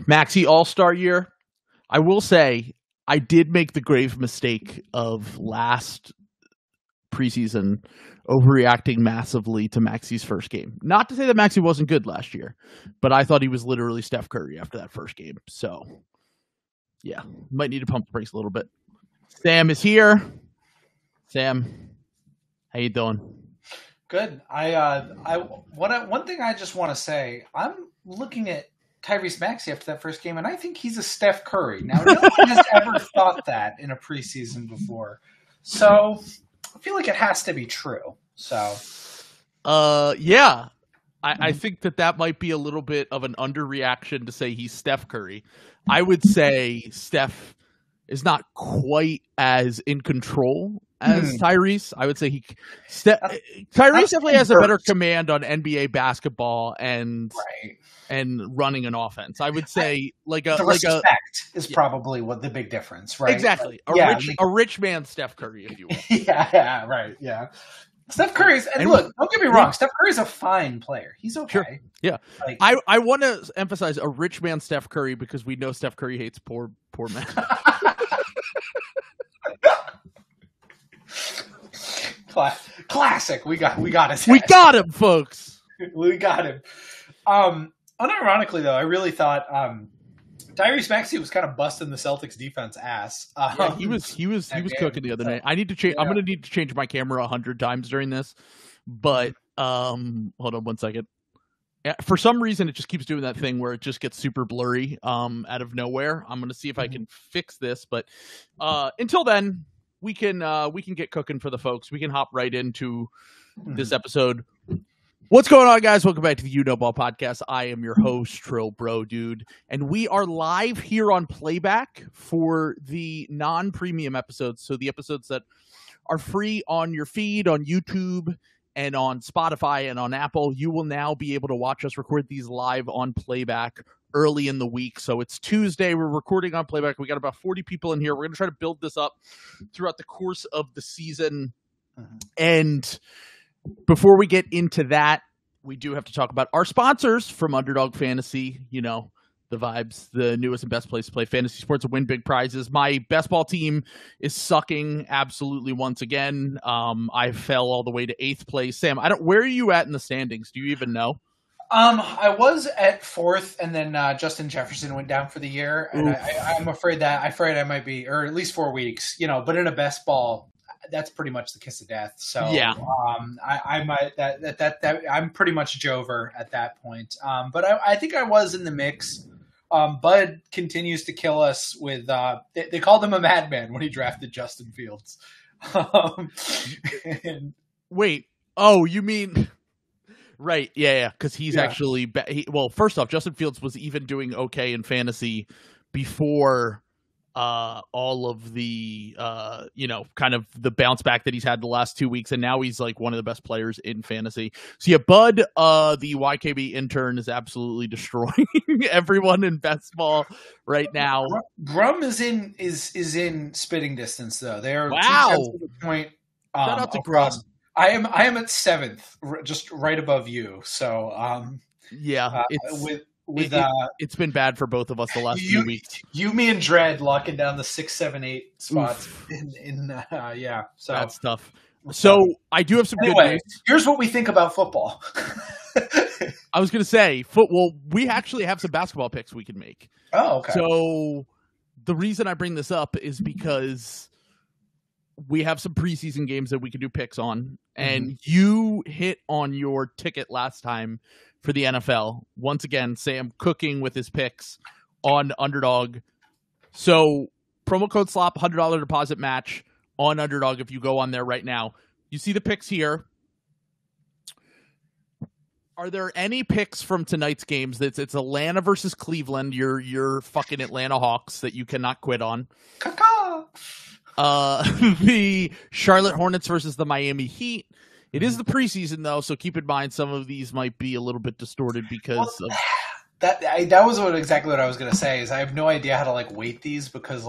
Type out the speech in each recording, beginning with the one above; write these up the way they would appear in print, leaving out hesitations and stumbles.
Maxey All-Star year. I will say I did make the grave mistake of last preseason overreacting massively to Maxey's first game. Not to say that Maxey wasn't good last year, but I thought he was literally Steph Curry after that first game. So, yeah, might need to pump the brakes a little bit. Sam is here. Sam, how you doing? Good. One thing I just want to say, I'm looking at Tyrese Maxey after that first game, and I think he's a Steph Curry. Now, no one has ever thought that in a preseason before. So I feel like it has to be true. So, yeah, I think that might be a little bit of an underreaction to say he's Steph Curry. I would say Steph is not quite as in control as Tyrese. I would say Tyrese definitely has a better command on NBA basketball and running an offense. I would say the respect is probably what the big difference, right? Exactly. A rich man Steph Curry, if you will. Yeah, right. Yeah. Steph Curry's, and look, don't get me wrong, Steph Curry's a fine player. He's okay. Sure. Yeah. I want to emphasize a rich man Steph Curry because we know Steph Curry hates poor men. Classic. We got his head. We got him, folks. We got him. Unironically, though, I really thought Tyrese Maxey was kind of busting the Celtics defense ass. Yeah, he was cooking the other night. I need to change. Yeah. I'm going to need to change my camera 100 times during this. But hold on one second. For some reason, it just keeps doing that thing where it just gets super blurry out of nowhere. I'm going to see if I can fix this. But until then, we can get cooking for the folks. We can hop right into this episode. What's going on, guys? Welcome back to the You Know Ball Podcast. I am your host, Trill Bro Dude, and we are live here on Playback for the non-premium episodes. So the episodes that are free on your feed, on YouTube, and on Spotify and on Apple. You will now be able to watch us record these live on Playback early in the week. So it's Tuesday. We're recording on Playback. We got about 40 people in here. We're going to try to build this up throughout the course of the season. And before we get into that, we do have to talk about our sponsors from Underdog Fantasy. You know, the vibes, the newest and best place to play fantasy sports and win big prizes. My best ball team is sucking absolutely once again. I fell all the way to 8th place. Sam, where are you at in the standings? Do you even know? I was at 4th, and then Justin Jefferson went down for the year, and I'm afraid I might be, or at least 4 weeks. You know, but in a best ball, that's pretty much the kiss of death. So yeah, I might that I'm pretty much Jover at that point. But I think I was in the mix. Bud continues to kill us with they called him a madman when he drafted Justin Fields. Wait, oh, you mean right? Yeah, because he's actually well. First off, Justin Fields was even doing okay in fantasy before all of the kind of the bounce back that he's had the last 2 weeks, and now he's like one of the best players in fantasy. So yeah, Bud, the YKB intern, is absolutely destroying everyone in best ball right now. Grum is in spitting distance though. They are wow. To the point. Shout out to Grum. I am at 7th, just right above you. So it's been bad for both of us the last few weeks. You, me, and Dredd locking down the 6, 7, 8 spots. So that's tough. So I do have some good news. Here's what we think about football. I was going to say, we actually have some basketball picks we can make. Oh, okay. So the reason I bring this up is because we have some preseason games that we can do picks on, and you hit on your ticket last time for the NFL. Once again, Sam cooking with his picks on Underdog. So promo code SLOP, $100 deposit match on Underdog if you go on there right now. You see the picks here. Are there any picks from tonight's games? It's Atlanta versus Cleveland, your fucking Atlanta Hawks that you cannot quit on. The Charlotte Hornets versus the Miami Heat. It is the preseason, though, so keep in mind some of these might be a little bit distorted because of that was exactly what I was going to say. Is I have no idea how to weight these because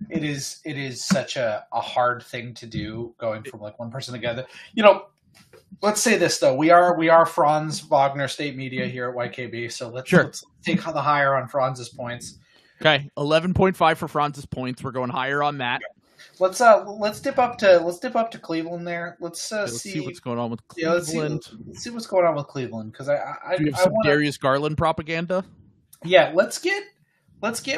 it is such a hard thing to do going from one person to the other. You know, let's say this though. We are Franz Wagner State Media here at YKB, so let's take the higher on Franz's points. Okay, 11.5 for Franz's points. We're going higher on that. Let's dip up to Cleveland there. Let's see what's going on with Cleveland. Let's see what's going on with Cleveland because do you have some Darius Garland propaganda? Yeah, let's get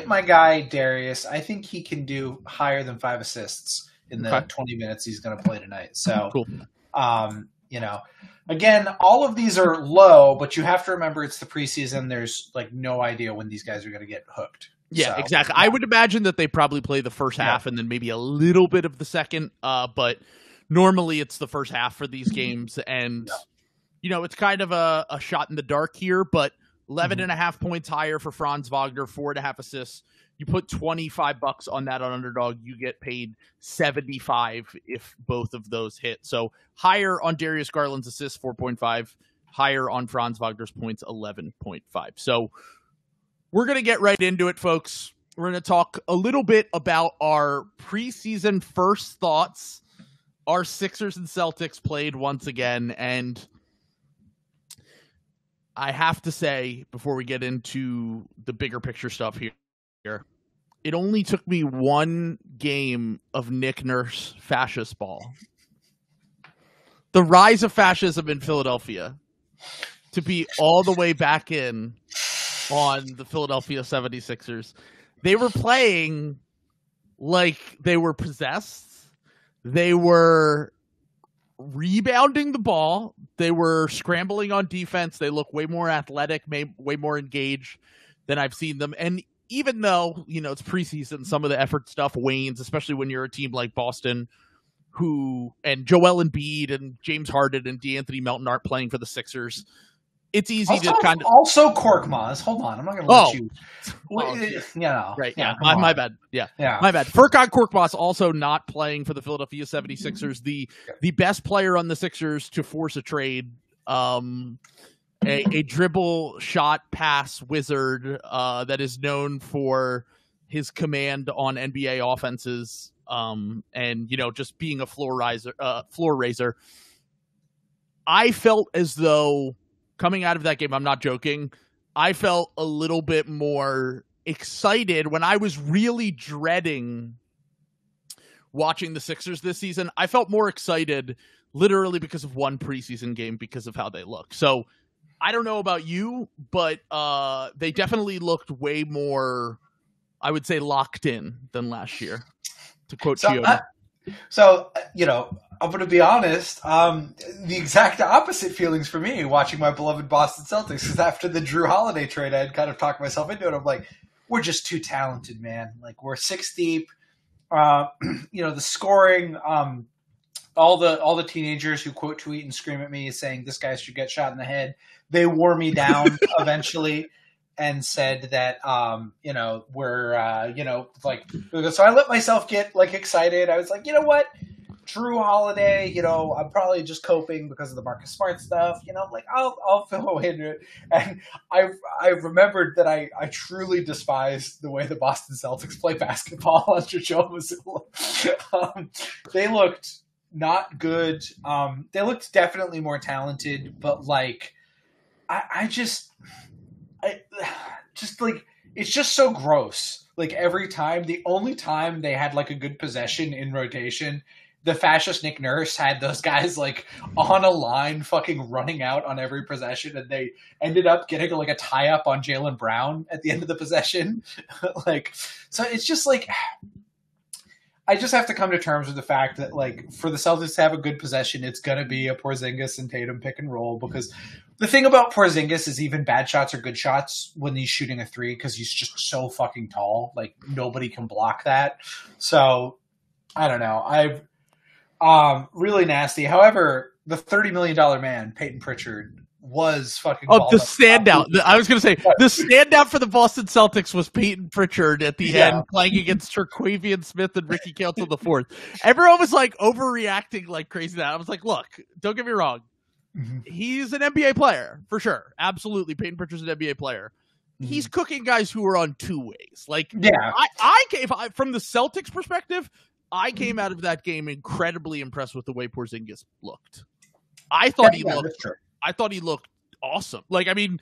my guy Darius. I think he can do higher than 5 assists in the 20 minutes he's going to play tonight. So cool. Again, all of these are low, but you have to remember it's the preseason. There's like no idea when these guys are going to get hooked. Yeah, exactly. I would imagine that they probably play the first half and then maybe a little bit of the second. But normally it's the first half for these games. And, it's kind of a shot in the dark here, but 11.5 points higher for Franz Wagner, 4.5 assists. You put $25 on that on Underdog, you get paid $75 if both of those hit. So higher on Darius Garland's assists, 4.5, higher on Franz Wagner's points, 11.5. So we're going to get right into it, folks. We're going to talk a little bit about our preseason first thoughts. Our Sixers and Celtics played once again, and I have to say, before we get into the bigger picture stuff here, it only took me one game of Nick Nurse fascist ball, the rise of fascism in Philadelphia, to be all the way back in on the Philadelphia 76ers. They were playing like they were possessed. They were rebounding the ball. They were scrambling on defense. They look way more athletic, way more engaged than I've seen them. And even though, it's preseason, some of the effort stuff wanes, especially when you're a team like Boston, and Joel Embiid and James Harden and DeAnthony Melton aren't playing for the Sixers. It's easy to kind of... Also Korkmaz. Hold on. I'm not going to let you... Right, yeah. My bad. Yeah, my bad. Furkan Korkmaz also not playing for the Philadelphia 76ers. The best player on the Sixers to force a trade. A dribble shot pass wizard that is known for his command on NBA offenses and, just being a floor raiser. I felt as though... Coming out of that game, I'm not joking, I felt a little bit more excited when I was really dreading watching the Sixers this season. I felt more excited literally because of one preseason game because of how they look. So I don't know about you, but they definitely looked way more, I would say, locked in than last year, to quote Chioda. I'm going to be honest, the exact opposite feelings for me watching my beloved Boston Celtics, because after the Jrue Holiday trade, I had kind of talked myself into it. I'm like, we're just too talented, man. Like, we're 6 deep. The scoring, all the teenagers who quote tweet and scream at me saying this guy should get shot in the head, they wore me down eventually. And said that, so I let myself get excited. I was like, you know what? Jrue Holiday, I'm probably just coping because of the Marcus Smart stuff. I'll fill away into it. And I remembered that I truly despise the way the Boston Celtics play basketball under Joe Mazzulla. They looked not good. They looked definitely more talented, but it's just so gross. Like every time, the only time they had a good possession in rotation, the fascist Nick Nurse had those guys on a line fucking running out on every possession, and they ended up getting a tie up on Jaylen Brown at the end of the possession. So it's just I just have to come to terms with the fact that for the Celtics to have a good possession, it's going to be a Porzingis and Tatum pick and roll, because the thing about Porzingis is even bad shots are good shots when he's shooting a 3 because he's just so fucking tall. Nobody can block that. So I don't know. I've really nasty. However, the $30 million man, Payton Pritchard, was fucking... Oh, the standout. I was going to say, the standout for the Boston Celtics was Payton Pritchard at the end, playing against Terquavian Smith and Ricky Council IV. Everyone was overreacting like crazy to that. I was like, look, don't get me wrong. Mm-hmm. He's an NBA player, for sure. Absolutely, Payton Pritchard's an NBA player. Mm-hmm. He's cooking guys who are on two ways. From the Celtics perspective, I came out of that game incredibly impressed with the way Porzingis looked. I thought he looked awesome. Like, I mean,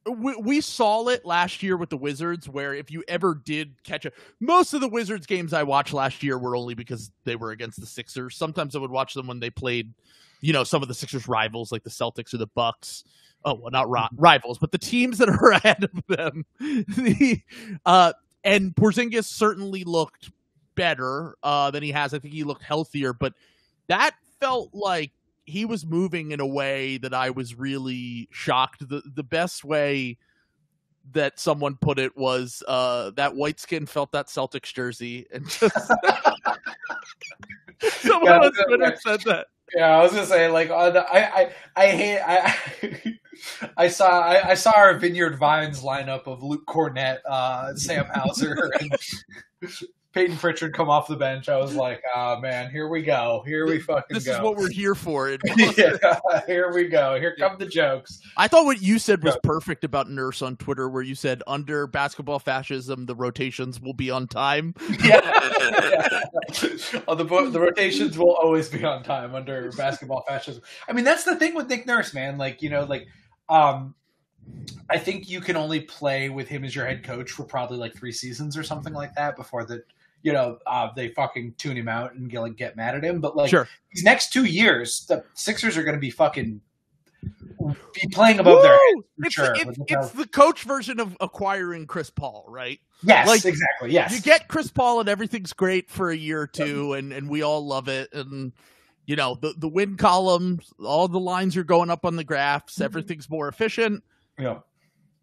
we saw it last year with the Wizards, where if you ever did catch most of the Wizards games I watched last year were only because they were against the Sixers. Sometimes I would watch them when they played, some of the Sixers rivals like the Celtics or the Bucks. Oh, well, not rivals, but the teams that are ahead of them. And Porzingis certainly looked better than he has. I think he looked healthier, but that felt like he was moving in a way that I was really shocked. The best way that someone put it was that white skin felt that Celtics jersey, and just someone on Twitter said that. Yeah, I was gonna say, like, I saw our Vineyard Vines lineup of Luke Cornett, Sam Hauser, and Payton Pritchard come off the bench. I was like, oh man, here we go. Here we fucking this go. This is what we're here for. Yeah, here we go. Here come the jokes. I thought what you said was perfect about Nurse on Twitter, where you said, under basketball fascism, the rotations will be on time. Yeah. The rotations will always be on time under basketball fascism. I mean, that's the thing with Nick Nurse, man. I think you can only play with him as your head coach for probably like 3 seasons or something like that before they fucking tune him out and get mad at him. But these next 2 years, the Sixers are going to be playing above their heads. It's the coach version of acquiring Chris Paul, right? Yes, exactly. Yes, you get Chris Paul and everything's great for a year or two, and we all love it. And the win column, all the lines are going up on the graphs. Everything's more efficient. Yeah.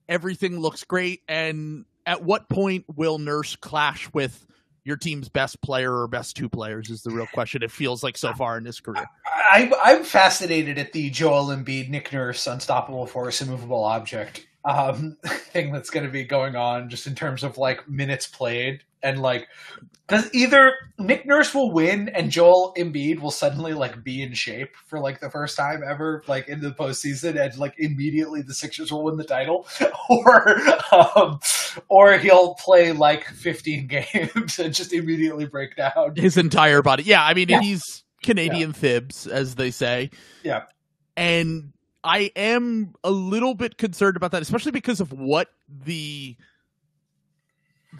Everything looks great. And at what point will Nurse clash with your team's best player or best 2 players is the real question. It feels like so far in his career. I'm fascinated at the Joel Embiid, Nick Nurse, unstoppable force, immovable object thing that's going to be going on just in terms of like minutes played. And like, because either Nick Nurse will win and Joel Embiid will suddenly like be in shape for like the first time ever, like in the postseason, and like immediately the Sixers will win the title, or he'll play like 15 games and just immediately break down his entire body. Yeah, I mean, he's Canadian fibs, as they say. Yeah, and I am a little bit concerned about that, especially because of what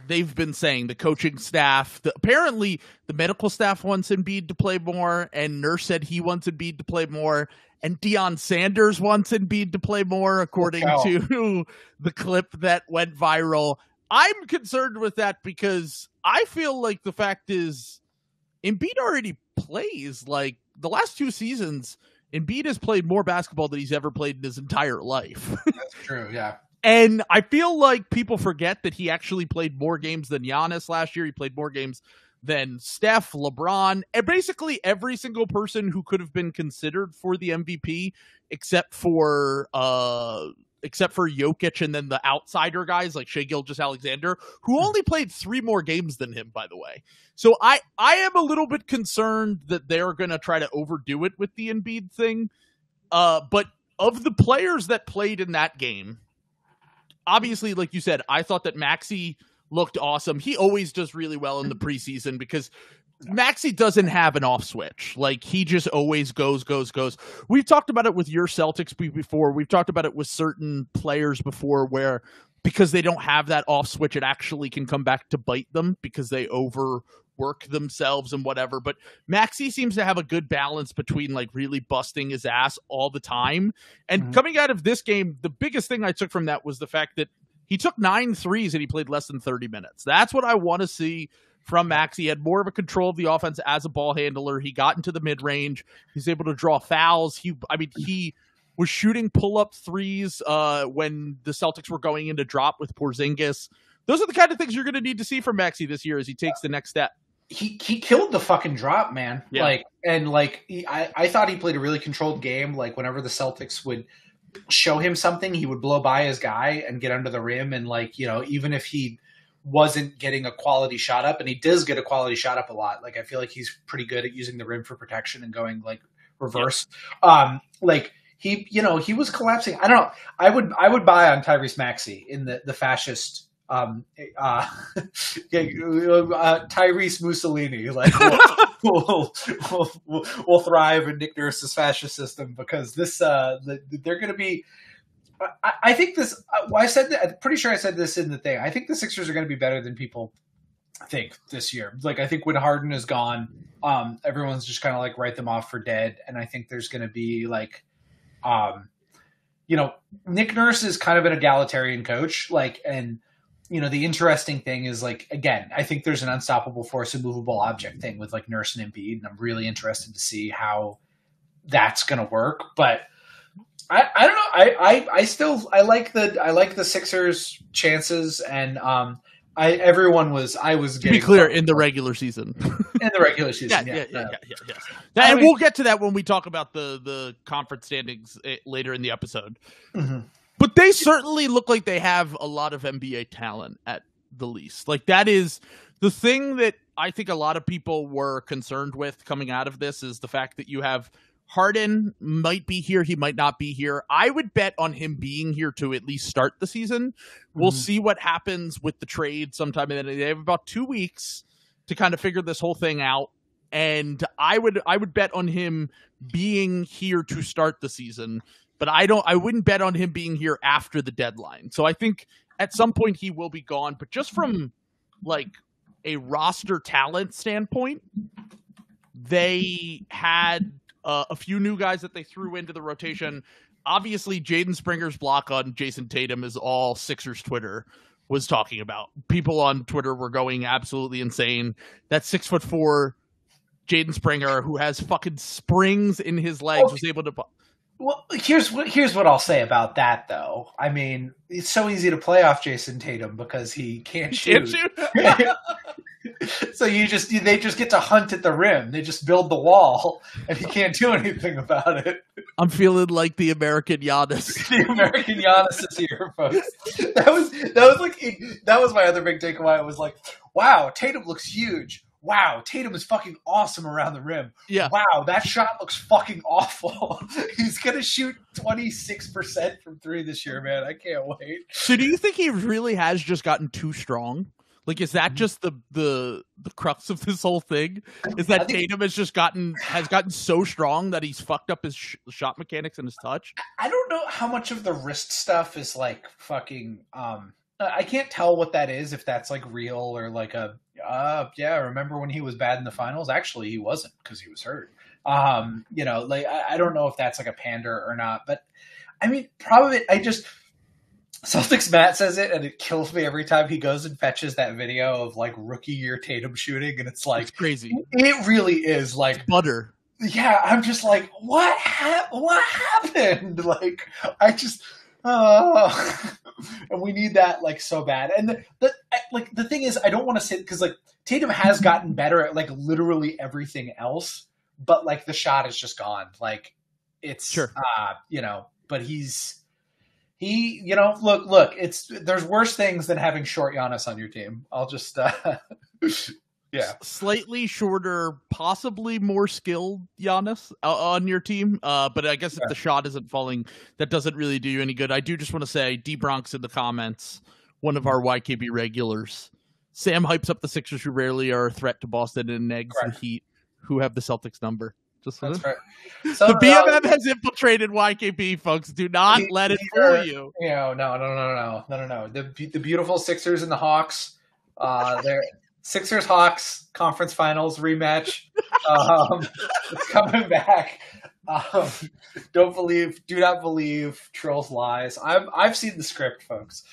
they've been saying, the coaching staff. Apparently, the medical staff wants Embiid to play more, and Nurse said he wants Embiid to play more, and Deion Sanders wants Embiid to play more, according to the clip that went viral. I'm concerned with that because I feel like the fact is Embiid already plays. Like, the last 2 seasons, Embiid has played more basketball than he's ever played in his entire life. That's true, yeah. And I feel like people forget that he actually played more games than Giannis last year. He played more games than Steph, LeBron, and basically every single person who could have been considered for the MVP, except for Jokic and then the outsider guys like Shai Gilgeous-Alexander, who only played 3 more games than him, by the way. So I am a little bit concerned that they're going to try to overdo it with the Embiid thing. But of the players that played in that game, obviously, like you said, I thought that Maxey looked awesome. He always does really well in the preseason because Maxey doesn't have an off switch. Like, he just always goes. We've talked about it with your Celtics before. We've talked about it with certain players before where because they don't have that off switch, it actually can come back to bite them because they overwork themselves and whatever. But Maxey seems to have a good balance between like really busting his ass all the time. And coming out of this game, the biggest thing I took from that was the fact that he took 9 threes and he played less than 30 minutes. That's what I want to see from Maxey. He had more of a control of the offense as a ball handler. He got into the mid-range. He's able to draw fouls. He was shooting pull-up threes when the Celtics were going into drop with Porzingis. Those are the kind of things you're going to need to see from Maxey this year as he takes the next step. He killed the fucking drop, man. Yeah. I thought he played a really controlled game. Like, whenever the Celtics would show him something, he would blow by his guy and get under the rim. And even if he wasn't getting a quality shot up, and he does get a quality shot up a lot. Like, I feel like he's pretty good at using the rim for protection and going like reverse. Yeah. He was collapsing. I don't know. I would buy on Tyrese Maxey in the fascist Tyrese Mussolini, like will thrive in Nick Nurse's fascist system because this they're going to be. I think this. I said that. I'm pretty sure I said this in the thing. I think the Sixers are going to be better than people think this year. Like I think when Harden is gone, everyone's just kind of like write them off for dead, and I think there's going to be like, Nick Nurse is kind of an egalitarian coach, like and. The interesting thing is like, again, I think there's an unstoppable force, immovable object thing with like Nurse and Embiid. And I'm really interested to see how that's going to work. But I don't know. I like the Sixers chances. And I was to be clear in the regular season, in the regular season. Yeah. And we'll get to that when we talk about the conference standings later in the episode. Mm-hmm. But they certainly look like they have a lot of NBA talent at the least. Like that is the thing that I think a lot of people were concerned with coming out of this is the fact that you have Harden might be here. He might not be here. I would bet on him being here to at least start the season. We'll see what happens with the trade sometime. They have about 2 weeks to kind of figure this whole thing out. And I would bet on him being here to start the season. But I wouldn't bet on him being here after the deadline. So I think at some point he will be gone. But just from like a roster talent standpoint, they had a few new guys that they threw into the rotation. Obviously, Jaden Springer's block on Jason Tatum is all Sixers Twitter was talking about. People on Twitter were going absolutely insane. That 6'4" Jaden Springer, who has fucking springs in his legs, was able to. Well, here's what I'll say about that, though. I mean, it's so easy to play off Jason Tatum because he can't shoot. So they just get to hunt at the rim. They just build the wall, and he can't do anything about it. I'm feeling like the American Giannis. The American Giannis is here, folks. That was my other big takeaway. It was like, wow, Tatum looks huge. Wow, Tatum is fucking awesome around the rim. Yeah. Wow, that shot looks fucking awful. He's going to shoot 26% from three this year, man. I can't wait. So do you think he really has just gotten too strong? Like, is that just the crux of this whole thing? Is that Tatum has gotten so strong that he's fucked up his shot mechanics and his touch? I don't know how much of the wrist stuff is like fucking. I can't tell what that is, if that's like real or like remember when he was bad in the finals? Actually, he wasn't because he was hurt. I don't know if that's like a pander or not, but I mean, probably Celtics Matt says it and it kills me every time he goes and fetches that video of like rookie year Tatum shooting. And it's like, it's crazy. It really is like it's butter. Yeah. I'm just like, what happened? Like, and we need that like so bad. And the thing is, I don't want to say, because like Tatum has gotten better at like literally everything else, but like the shot is just gone. Like it's sure. But look, there's worse things than having short Giannis on your team. I'll just yeah. Slightly shorter, possibly more skilled Giannis on your team. But I guess if the shot isn't falling, that doesn't really do you any good. I do just want to say, D Bronx in the comments, one of our YKB regulars. Sam hypes up the Sixers, who rarely are a threat to Boston, and negs the Heat, who have the Celtics number. That's right. So, the BMM has infiltrated YKB, folks. Do not let it fool you. No. The beautiful Sixers and the Hawks. They're Sixers Hawks conference finals rematch. It's coming back. Do not believe trolls' lies. I've seen the script, folks.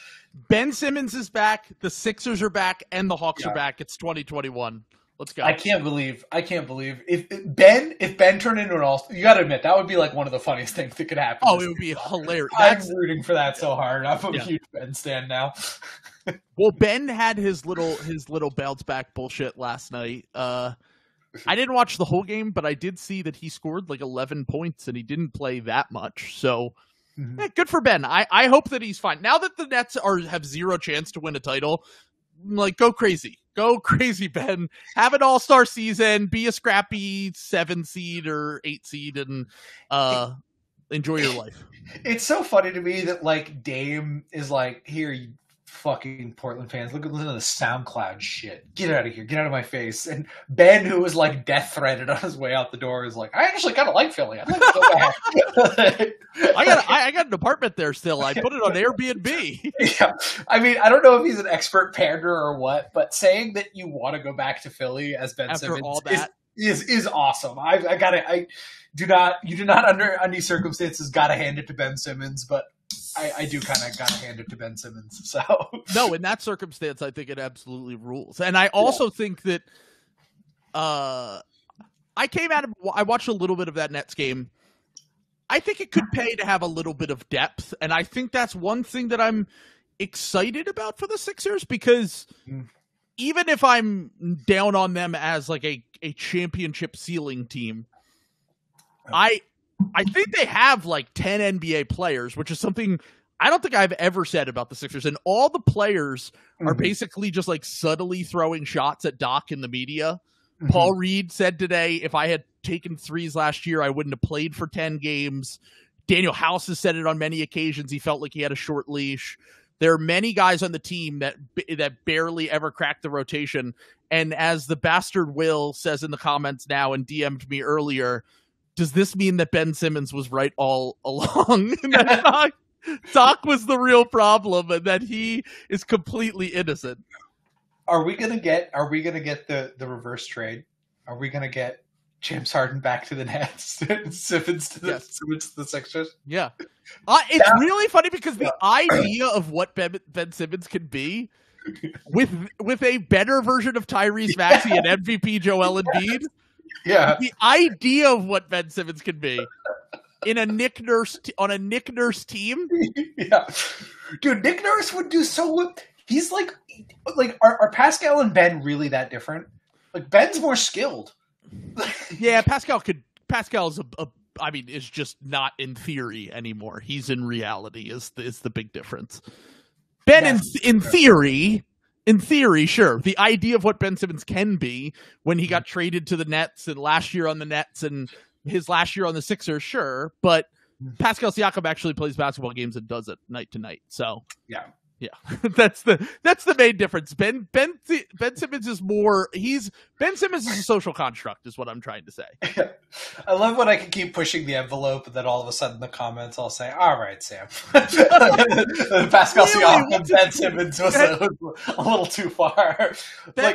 Ben Simmons is back. The Sixers are back, and the Hawks are back. It's 2021. Let's go. I can't believe if Ben turned into an all-star. You got to admit that would be like one of the funniest things that could happen. Oh, it would be hilarious. I'm rooting for that so hard. I'm a huge Ben stan now. Well, Ben had his little bounce back bullshit last night. I didn't watch the whole game, but I did see that he scored like 11 points and he didn't play that much. So good for Ben. I hope that he's fine. Now that the Nets have zero chance to win a title, like go crazy. Go crazy, Ben. Have an all-star season, be a scrappy 7 seed or 8 seed, and enjoy your life. It's so funny to me that like Dame is like, here, you fucking Portland fans. Listen to the SoundCloud shit. Get out of here. Get out of my face. And Ben, who was like death threatened on his way out the door, is like, I actually kind of like Philly. I'd like to go back. I got an apartment there still. I put it on Airbnb. Yeah. I mean, I don't know if he's an expert panderer or what, but saying that you want to go back to Philly as Ben After Simmons all that. is awesome. You do not under any circumstances gotta hand it to Ben Simmons, but I do kind of gotta hand it to Ben Simmons. So no, in that circumstance, I think it absolutely rules. And I also think that I watched a little bit of that Nets game. I think it could pay to have a little bit of depth, and I think that's one thing that I'm excited about for the Sixers, because even if I'm down on them as like a championship ceiling team, I think they have like 10 NBA players, which is something I don't think I've ever said about the Sixers. And all the players are basically just like subtly throwing shots at Doc in the media. Paul Reed said today, if I had taken threes last year, I wouldn't have played for 10 games. Daniel House has said it on many occasions. He felt like he had a short leash. There are many guys on the team that barely ever crack the rotation. And as the bastard Will says in the comments now and DM'd me earlier, does this mean that Ben Simmons was right all along? That Doc was the real problem and that he is completely innocent. Are we gonna get the reverse trade? Are we gonna get James Harden back to the Nets and Simmons to the Sixers? Yeah. It's really funny because the idea of what Ben Simmons can be with a better version of Tyrese Maxey and MVP Joel Embiid. Yeah. The idea of what Ben Simmons can be in a Nick Nurse on a Nick Nurse team. Yeah. Dude, Nick Nurse would do so well. He's like are Pascal and Ben really that different? Like Ben's more skilled. Yeah, Pascal's is just not in theory anymore. He's in reality is the big difference. Ben in theory, sure. The idea of what Ben Simmons can be when he got traded to the Nets and last year on the Nets and his last year on the Sixers, sure. But Pascal Siakam actually plays basketball games and does it night to night. So yeah, that's the main difference. Ben Simmons is more. Ben Simmons is a social construct, is what I'm trying to say. I love when I can keep pushing the envelope, and then all of a sudden the comments I'll say, "All right, Sam." Pascal Siakam, Ben Simmons was a little too far.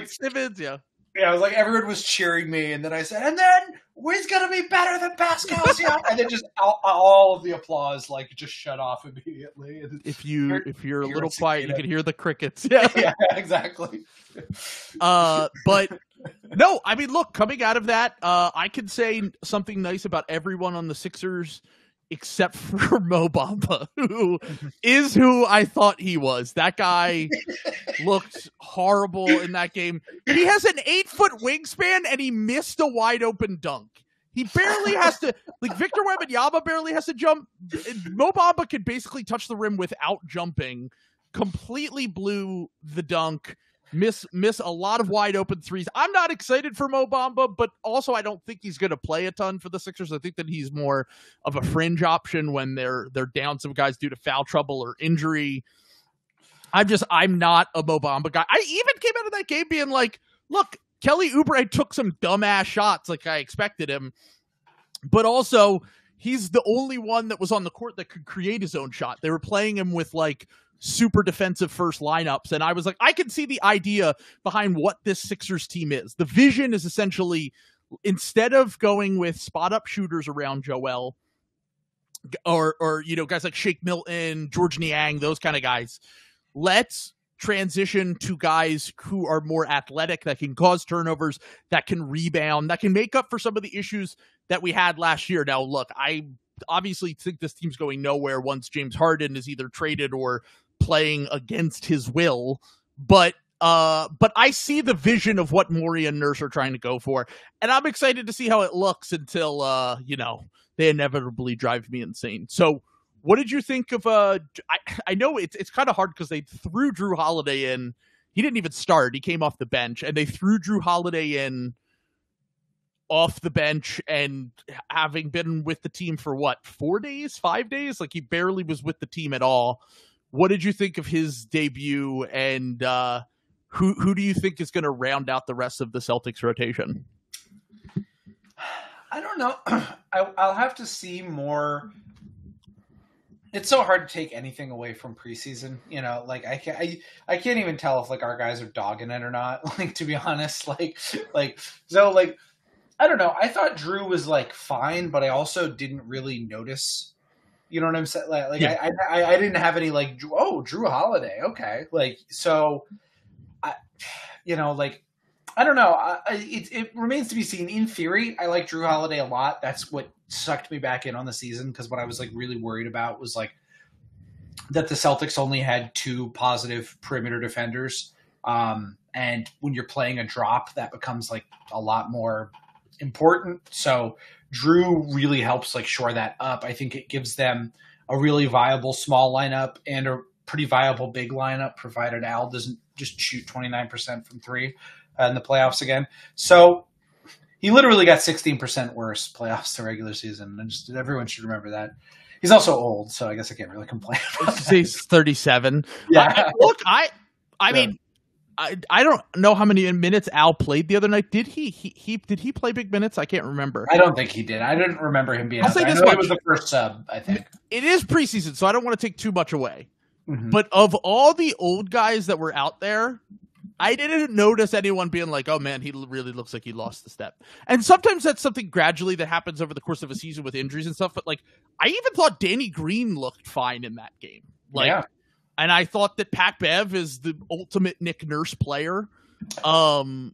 Simmons, yeah. Yeah, I was like, everyone was cheering me, and then I said, and then he's gonna be better than Pascal Siakam, and then just all of the applause just shut off immediately. And if you're a little quiet, you can hear the crickets. Yeah, yeah, exactly. But no, I mean, look, coming out of that, I can say something nice about everyone on the Sixers except for Mo Bamba, who is who I thought he was. That guy looked horrible in that game. He has an 8-foot wingspan and he missed a wide open dunk. He barely has to, Victor Wembanyama barely has to jump. Mo Bamba could basically touch the rim without jumping. Completely blew the dunk. Miss a lot of wide open threes. I'm not excited for Mo Bamba, but also I don't think he's going to play a ton for the Sixers. I think that he's more of a fringe option when they're down some guys due to foul trouble or injury. I'm not a Mo Bamba guy. I even came out of that game being like, look, Kelly Oubre took some dumbass shots like I expected him, but he's the only one that was on the court that could create his own shot. They were playing him with super defensive first lineups. And I was like, I can see the idea behind what this Sixers team is. The vision is essentially, instead of going with spot up shooters around Joel or guys like Shake Milton, George Niang, those kind of guys, let's transition to guys who are more athletic, that can cause turnovers, that can rebound, that can make up for some of the issues that we had last year. Now, look, I obviously think this team's going nowhere once James Harden is either traded or playing against his will, but I see the vision of what Morey and Nurse are trying to go for, and I'm excited to see how it looks until they inevitably drive me insane. So what did you think of I know it's kind of hard because they threw Jrue Holiday in. He didn't even start, he came off the bench, and they threw Jrue Holiday in off the bench, and having been with the team for 4 days, 5 days, he barely was with the team at all. what did you think of his debut, and who do you think is going to round out the rest of the Celtics rotation? I don't know. I'll have to see more. It's so hard to take anything away from preseason, like I can't even tell if like our guys are dogging it or not. Like, to be honest, so I don't know. I thought Jrue was like fine, but I also didn't really notice. You know what I'm saying? Yeah. I didn't have any like, Jrue Holiday. Okay. I don't know. It remains to be seen. In theory, I like Jrue Holiday a lot. That's what sucked me back in on the season, because what I was like really worried about was like that the Celtics only had 2 positive perimeter defenders. And when you're playing a drop, that becomes like a lot more important. So Jrue really helps like shore that up. I think it gives them a really viable small lineup and a pretty viable big lineup, provided Al doesn't just shoot 29% from 3 in the playoffs again. So he literally got 16% worse playoffs to regular season. And just everyone should remember that. He's also old, so I guess I can't really complain about that. He's 37. Yeah. I mean, I don't know how many minutes Al played the other night. Did he play big minutes? I can't remember. I don't think he did. I didn't remember him being. I'll say this much. He was the first sub, I think. It is preseason, so I don't want to take too much away. Mm-hmm. But of all the old guys that were out there, I didn't notice anyone being like, oh man, he really looks like he lost the step. And sometimes that's something gradually that happens over the course of a season with injuries and stuff. But like, I even thought Danny Green looked fine in that game. And I thought that Pat Bev is the ultimate Nick Nurse player. I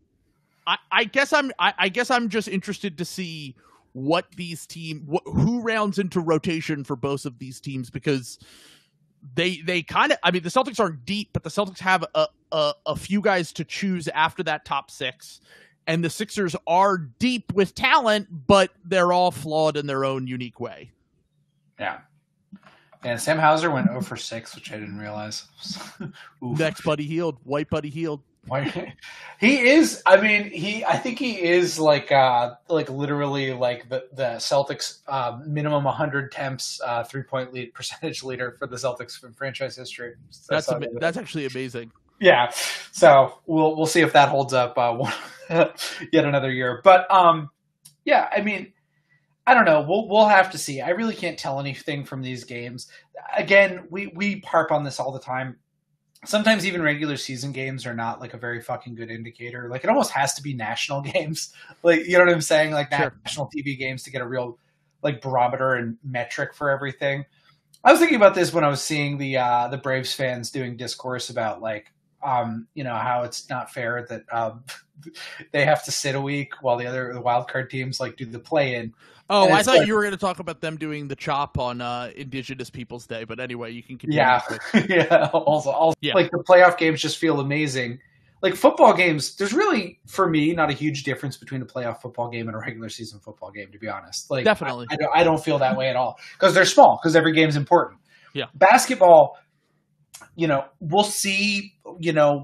guess I'm just interested to see what these who rounds into rotation for both of these teams, because they kind of, I mean, the Celtics aren't deep, but the Celtics have a few guys to choose after that top 6, and the Sixers are deep with talent, but they're all flawed in their own unique way. Yeah. And Sam Hauser went 0 for 6, which I didn't realize. Next Buddy Hield, white Buddy Hield. He is. I mean, I think he is like literally like the Celtics minimum 100 temps 3-point lead percentage leader for the Celtics in franchise history. So that's actually amazing. Yeah. So we'll see if that holds up yet another year. But yeah, I mean, I don't know. We'll have to see. I really can't tell anything from these games. Again, we harp on this all the time. Sometimes even regular season games are not like a very fucking good indicator. Like, it almost has to be national games. Like, you know what I'm saying? Like, sure. National TV games to get a real like barometer and metric for everything. I was thinking about this when I was seeing the Braves fans doing discourse about like, how it's not fair that they have to sit a week while the wild card teams like do the play-in. Oh, I thought you were going to talk about them doing the chop on Indigenous Peoples Day, but anyway, you can continue. Yeah, yeah. Also, yeah. Like the playoff games just feel amazing. Like football games, there's really, for me, not a huge difference between a playoff football game and a regular season football game, to be honest. Like, definitely, I don't feel that way at all, because they're small, because every game's important. Yeah, basketball. We'll see.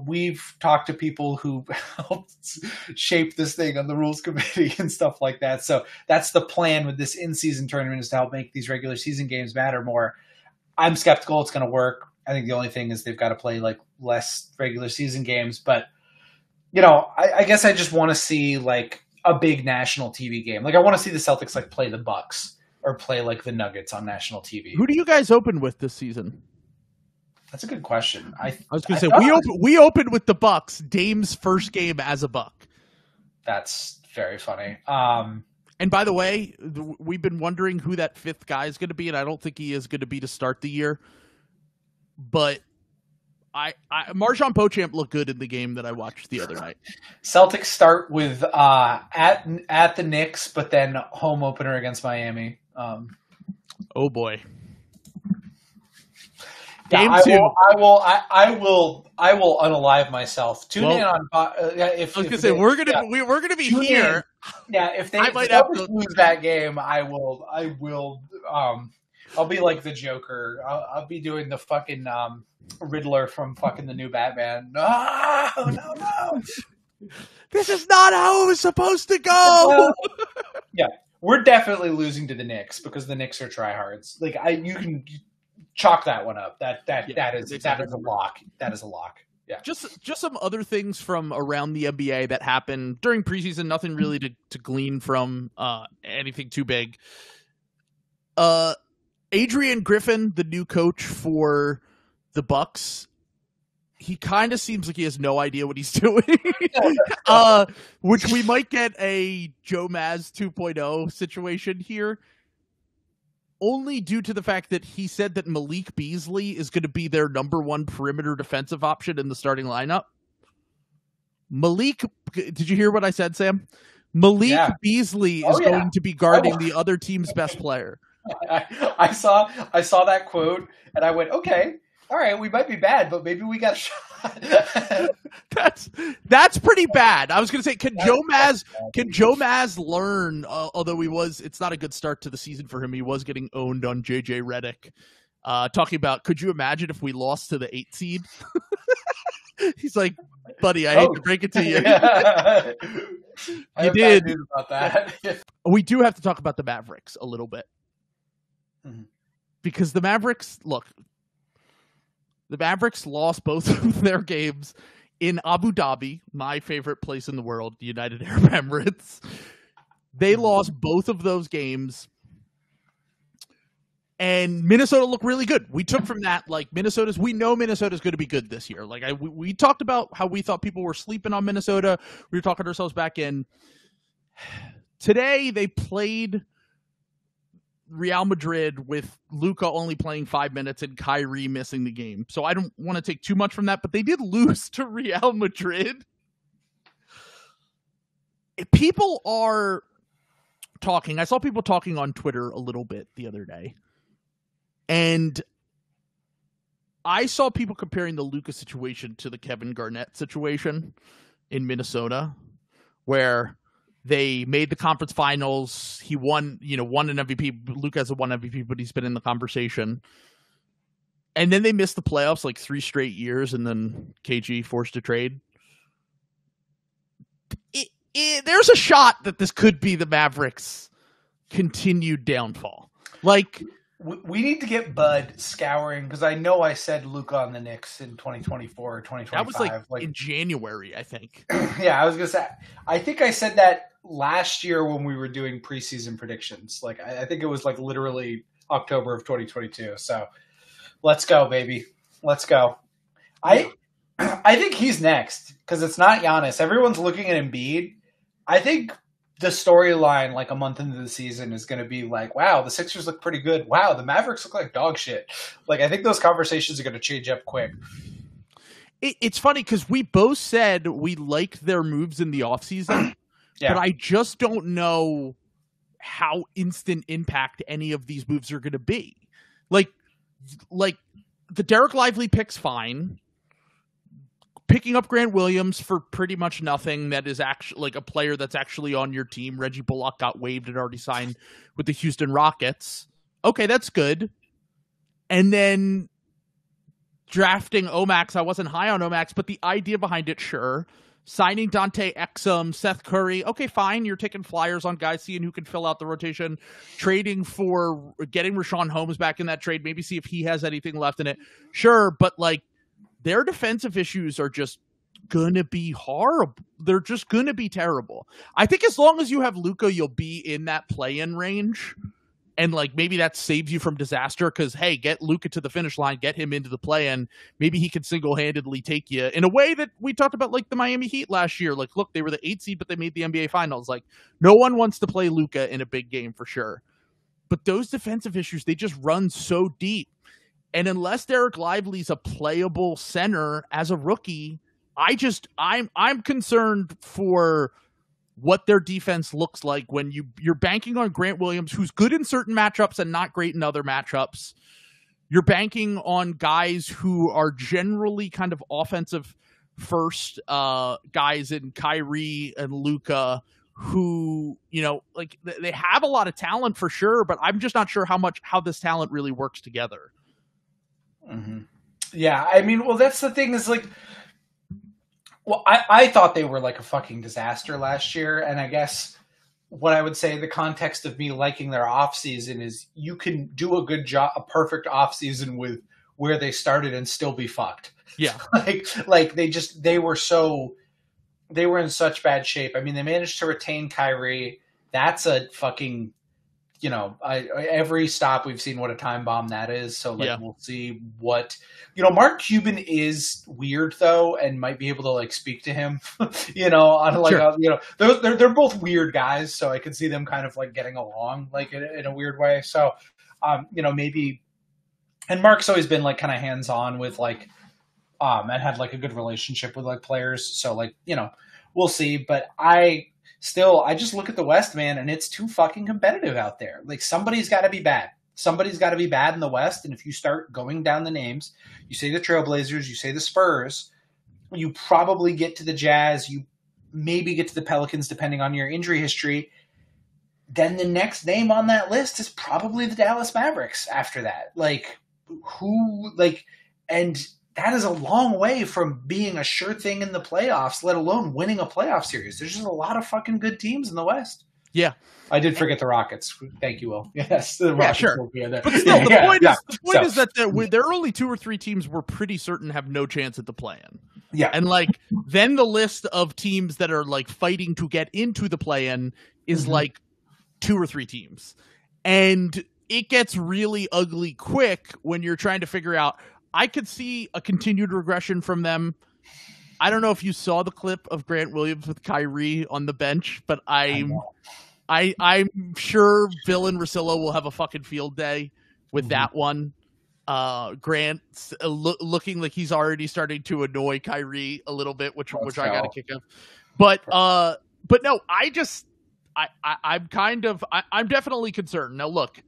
We've talked to people who helped shape this thing on the rules committee and stuff like that. So that's the plan with this in-season tournament, is to help make these regular season games matter more. I'm skeptical it's going to work. I think the only thing is they've got to play like less regular season games. But, I guess I just want to see like a big national TV game. Like, I want to see the Celtics like play the Bucks or play like the Nuggets on national TV. Who do you guys open with this season? That's a good question. I was going to say we opened with the Bucks. Dame's first game as a Buck. That's very funny. And by the way, we've been wondering who that 5th guy is going to be, and I don't think he is going to be to start the year. But Marjon Beauchamp looked good in the game that I watched the other night. Celtics start with at the Knicks, but then home opener against Miami. Oh boy. Game 2. I will unalive myself. Tune in on. We're gonna be here. Yeah, if they lose that game, I will. I'll be like the Joker. I'll be doing the fucking Riddler from fucking the new Batman. No. This is not how it was supposed to go. Yeah, we're definitely losing to the Knicks, because the Knicks are tryhards. Like, you can chalk that one up. That is exactly. a lock. That is a lock. Yeah. Just some other things from around the NBA that happened during preseason. Nothing really to glean from anything too big. Adrian Griffin, the new coach for the Bucks, he kind of seems like he has no idea what he's doing. Which we might get a Joe Maz 2.0 situation here. Only due to the fact that he said that Malik Beasley is going to be their number one perimeter defensive option in the starting lineup. Did you hear what I said, Sam? Malik Beasley is going to be guarding the other team's best player. I saw that quote and I went, okay, all right, we might be bad, but maybe we got a shot. That's pretty bad. I was going to say, can Joe Maz learn? Although it's not a good start to the season for him. He was getting owned on JJ Redick. Talking about, could you imagine if we lost to the 8th seed? He's like, buddy, I hate to break it to you. You did. About that. We do have to talk about the Mavericks a little bit. Mm-hmm. Because the Mavericks lost both of their games in Abu Dhabi, my favorite place in the world, the United Arab Emirates. They lost both of those games. And Minnesota looked really good. We took from that, like, we know Minnesota's going to be good this year. Like, we talked about how we thought people were sleeping on Minnesota. We were talking ourselves back in. Today, they played Real Madrid with Luka only playing 5 minutes and Kyrie missing the game. So I don't want to take too much from that, but they did lose to Real Madrid. People are talking. I saw people talking on Twitter a little bit the other day. And I saw people comparing the Luka situation to the Kevin Garnett situation in Minnesota, where they made the conference finals. He won an MVP. Luka has won MVP, but he's been in the conversation. And then they missed the playoffs like 3 straight years, and then KG forced a trade. There's a shot that this could be the Mavericks' continued downfall. Like, we need to get Bud scouring, because I know I said Luka on the Knicks in 2024 or 2025. That was like in January, I think. Yeah, I was going to say, I think I said that last year when we were doing preseason predictions. Like, I think it was like literally October of 2022. So let's go, baby. Let's go. I think he's next, because it's not Giannis. Everyone's looking at Embiid. I think the storyline, like a month into the season, is going to be like, wow, the Sixers look pretty good. Wow, the Mavericks look like dog shit. Like, I think those conversations are going to change up quick. It's funny because we both said we liked their moves in the offseason, but I just don't know how instant impact any of these moves are going to be. Like the Derek Lively pick's fine. Picking up Grant Williams for pretty much nothing, that is actually like a player that's actually on your team. Reggie Bullock got waived and already signed with the Houston Rockets. Okay, that's good. And then drafting Omax. I wasn't high on Omax, but the idea behind it, sure. Signing Dante Exum, Seth Curry. Okay, fine. You're taking flyers on guys, seeing who can fill out the rotation. Getting Rashawn Holmes back in that trade. Maybe see if he has anything left in it. Sure, but like, their defensive issues are just going to be horrible. They're just going to be terrible. I think as long as you have Luka, you'll be in that play-in range. And like, maybe that saves you from disaster, because, hey, get Luka to the finish line, get him into the play-in. Maybe he can single-handedly take you in a way that we talked about, like the Miami Heat last year. Like, look, they were the 8th seed, but they made the NBA Finals. Like, no one wants to play Luka in a big game for sure. But those defensive issues, they just run so deep. And unless Derek Lively's a playable center as a rookie, I'm concerned for what their defense looks like when you're banking on Grant Williams, who's good in certain matchups and not great in other matchups. You're banking on guys who are generally kind of offensive first guys in Kyrie and Luka, who, like, they have a lot of talent for sure, but I'm just not sure how this talent really works together. Mm-hmm. Yeah, I mean, well, that's the thing is, like, well, I thought they were like a fucking disaster last year, and I guess what I would say in the context of me liking their offseason is you can do a good job, a perfect offseason with where they started and still be fucked. Yeah. like they were in such bad shape. I mean, they managed to retain Kyrie. That's a fucking, every stop we've seen what a time bomb that is. So We'll see what, Mark Cuban is weird though, and might be able to like speak to him, on like, sure. They're both weird guys. So I can see them kind of like getting along like in a weird way. So, maybe, and Mark's always been like kind of hands-on with like, and had like a good relationship with like players. So like, we'll see, but I just look at the West, man, and it's too fucking competitive out there. Like somebody's got to be bad. Somebody's got to be bad in the West. And if you start going down the names, you say the Trailblazers, you say the Spurs, you probably get to the Jazz, you maybe get to the Pelicans, depending on your injury history. Then the next name on that list is probably the Dallas Mavericks after that. And that is a long way from being a sure thing in the playoffs, let alone winning a playoff series. There's just a lot of fucking good teams in the West. Yeah. I did forget the Rockets. Thank you, Will. Yes, the Rockets sure. will be in there. But still, the point is that there are only 2 or 3 teams we're pretty certain have no chance at the play-in. Yeah. And then the list of teams that are fighting to get into the play-in is 2 or 3 teams. And it gets really ugly quick when you're trying to figure out. I could see a continued regression from them. I don't know if you saw the clip of Grant Williams with Kyrie on the bench, but I'm sure Bill and Russillo will have a fucking field day with that one. Grant looking like he's already starting to annoy Kyrie a little bit, which I got a kick of. But no, I'm definitely concerned. Now look,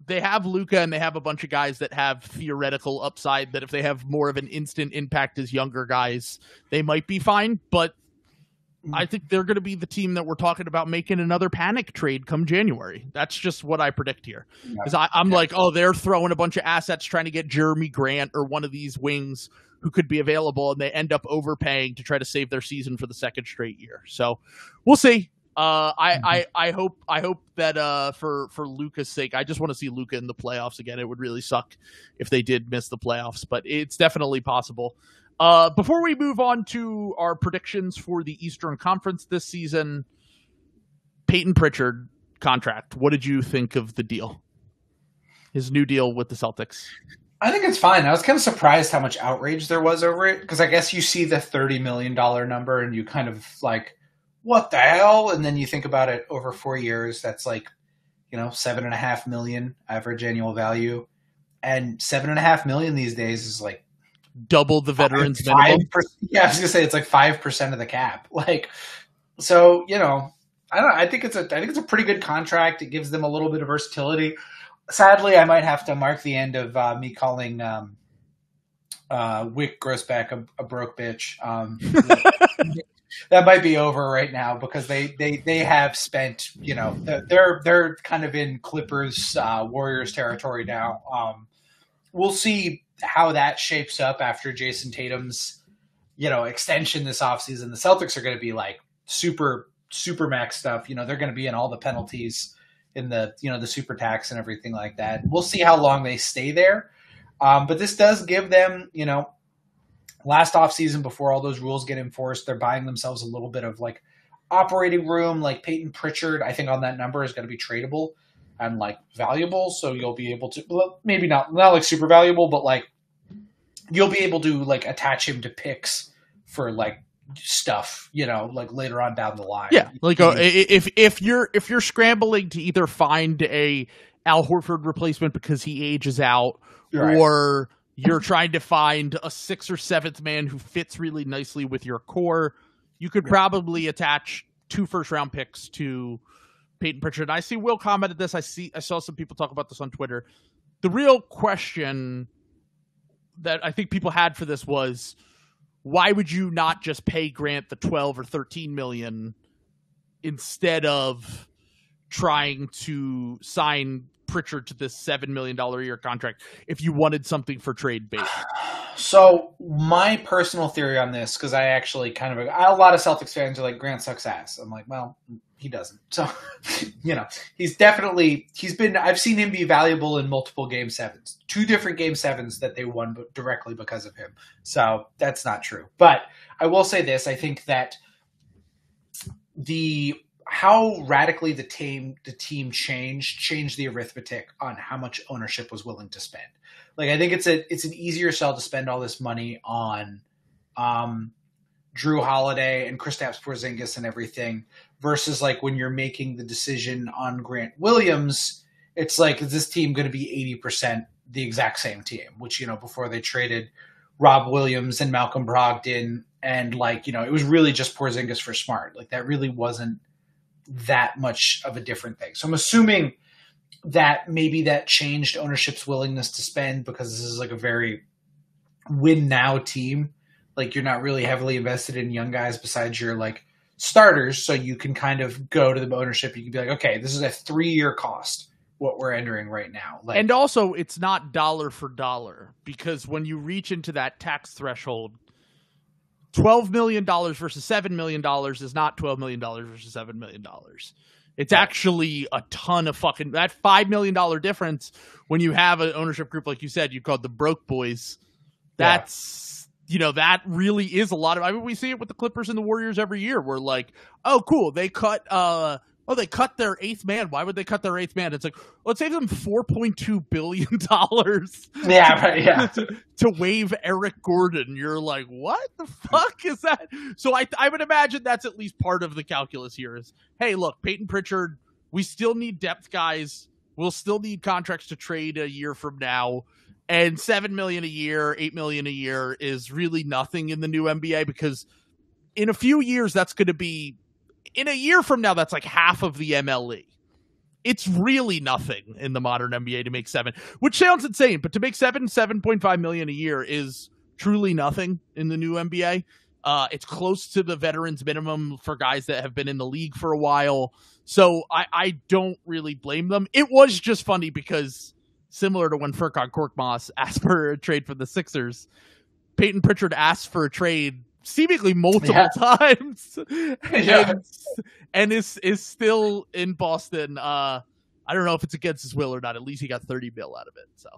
they have Luka and they have a bunch of guys that have theoretical upside that if they have more of an instant impact as younger guys, they might be fine. But I think they're going to be the team that we're talking about making another panic trade come January. That's just what I predict here. Because I'm like, they're throwing a bunch of assets trying to get Jeremy Grant or one of these wings who could be available, and they end up overpaying to try to save their season for the second straight year. So we'll see. I hope that for Luka's sake, I just want to see Luka in the playoffs again. It would really suck if they did miss the playoffs, but it's definitely possible. Before we move on to our predictions for the Eastern Conference this season, Payton Pritchard contract. What did you think of the deal? His new deal with the Celtics. I think it's fine. I was kind of surprised how much outrage there was over it, because I guess you see the $30 million number and you kind of like, what the hell? And then you think about it over 4 years, that's $7.5 million average annual value. And $7.5 million these days is like double the veterans minimum. Yeah, I was gonna say it's like 5% of the cap. So, I think it's a pretty good contract. It gives them a little bit of versatility. Sadly, I might have to mark the end of me calling Wick Grossback a broke bitch. That might be over right now because they have spent, they're kind of in Clippers Warriors territory now. We'll see how that shapes up after Jason Tatum's, extension this offseason. The Celtics are going to be like super max stuff. They're going to be in all the penalties in the, the super tax and everything like that. We'll see how long they stay there. But this does give them, last offseason, before all those rules get enforced, they're buying themselves a little bit of like operating room. Like Payton Pritchard, I think on that number is going to be tradable and like valuable. So you'll be able to, well, maybe not like super valuable, but like you'll be able to like attach him to picks for like stuff, like later on down the line. Yeah, like if you're scrambling to either find a Al Horford replacement because he ages out, right, or you're trying to find a 6th or 7th man who fits really nicely with your core, you could probably attach 2 first-round picks to Payton Pritchard. I see Will commented this. I saw some people talk about this on Twitter. The real question that I think people had for this was, why would you not just pay Grant the 12 or 13 million instead of trying to sign Pritchard to this $7 million a year contract if you wanted something for trade bait? So my personal theory on this, because I actually a lot of Celtics fans are like, Grant sucks ass. I'm like, well, he doesn't. So, I've seen him be valuable in multiple game sevens, 2 different game sevens that they won directly because of him. So that's not true. But I will say this. I think that how radically the team changed the arithmetic on how much ownership was willing to spend. Like, I think it's an easier sell to spend all this money on Jrue Holiday and Kristaps Porzingis and everything versus like when you're making the decision on Grant Williams, it's like, is this team going to be 80% the exact same team? Which, before they traded Rob Williams and Malcolm Brogdon and it was really just Porzingis for Smart. Like, that really wasn't that much of a different thing. So I'm assuming that maybe that changed ownership's willingness to spend because this is like a very win now team. Like, you're not really heavily invested in young guys besides your like starters. So you can kind of go to the ownership. You can be like, okay, this is a 3-year cost, what we're entering right now. Like, and also it's not dollar for dollar, because when you reach into that tax threshold, $12 million versus $7 million is not $12 million versus $7 million. It's actually a ton of fucking, that $5 million difference when you have an ownership group, like you said, you called the broke boys. That's, that really is a lot of, I mean, we see it with the Clippers and the Warriors every year. We're like, oh, cool. They cut their 8th man. Why would they cut their 8th man? It's like, well, it saves them $4.2 billion. To waive Eric Gordon. You're like, what the fuck is that? So I would imagine that's at least part of the calculus here is, hey, look, Payton Pritchard, we still need depth guys. We'll still need contracts to trade a year from now. And $7 million a year, $8 million a year is really nothing in the new NBA, because in a few years, that's going to be, in a year from now, that's like half of the MLE. It's really nothing in the modern NBA to make 7, which sounds insane, but to make $7.5 million a year is truly nothing in the new NBA. It's close to the veterans minimum for guys that have been in the league for a while. So I don't really blame them. It was just funny because, similar to when Furkan Korkmaz asked for a trade for the Sixers, Payton Pritchard asked for a trade seemingly multiple times, and is still in Boston. I don't know if it's against his will or not. At least he got $30 million out of it. So,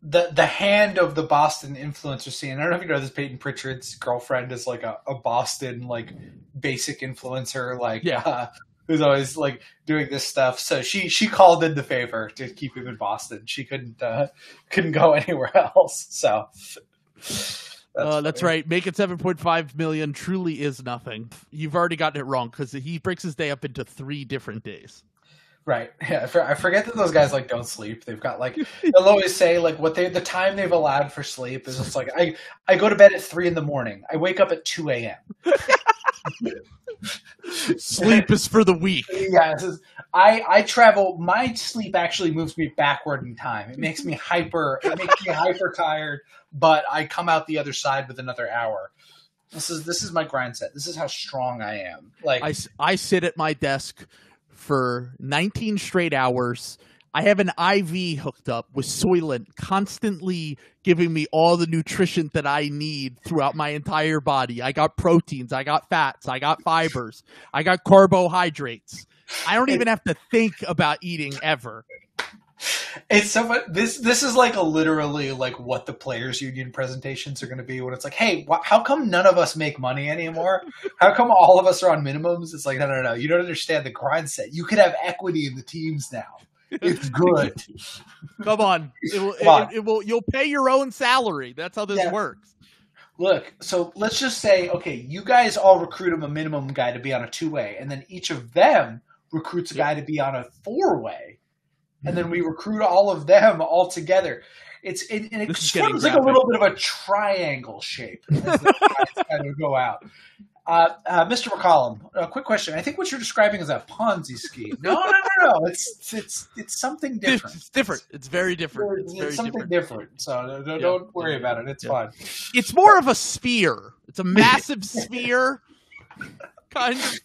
the hand of the Boston influencer scene. I don't know if you know this. Payton Pritchard's girlfriend is like a Boston like basic influencer, who's always like doing this stuff. So she called in the favor to keep him in Boston. She couldn't go anywhere else. So that's right. Making $7.5 million truly is nothing. You've already gotten it wrong because he breaks his day up into 3 different days. Right. Yeah. I forget that those guys don't sleep. They've got they'll always say the time they've allowed for sleep is just like, I go to bed at 3 a.m. I wake up at 2 a.m. Sleep is for the weak. Yeah, I travel. My sleep actually moves me backward in time. It makes me hyper tired, but I come out the other side with another hour. This is my grind set. This is how strong I am. I sit at my desk for 19 straight hours. I have an IV hooked up with Soylent, constantly giving me all the nutrition that I need throughout my entire body. I got proteins, I got fats, I got fibers, I got carbohydrates. I don't even have to think about eating ever. It's so fun. This is literally what the players union presentations are going to be when it's like, hey, how come none of us make money anymore? How come all of us are on minimums? It's like, no. You don't understand the grind set. You could have equity in the teams now. It's good. Come on. It will. You'll pay your own salary. That's how this works. Look, so let's just say, okay, you guys all recruit a minimum guy to be on a 2-way, and then each of them recruits a guy to be on a 4-way, and then we recruit all of them all together. It becomes like a little bit of a triangle shape as the guys kind of go out. Mr. McCollum, a quick question. I think what you're describing is a Ponzi scheme. No. It's something different. It's different. It's very different. It's something different. So don't worry about it. It's fine. It's more of a sphere. It's a massive sphere. Kind of.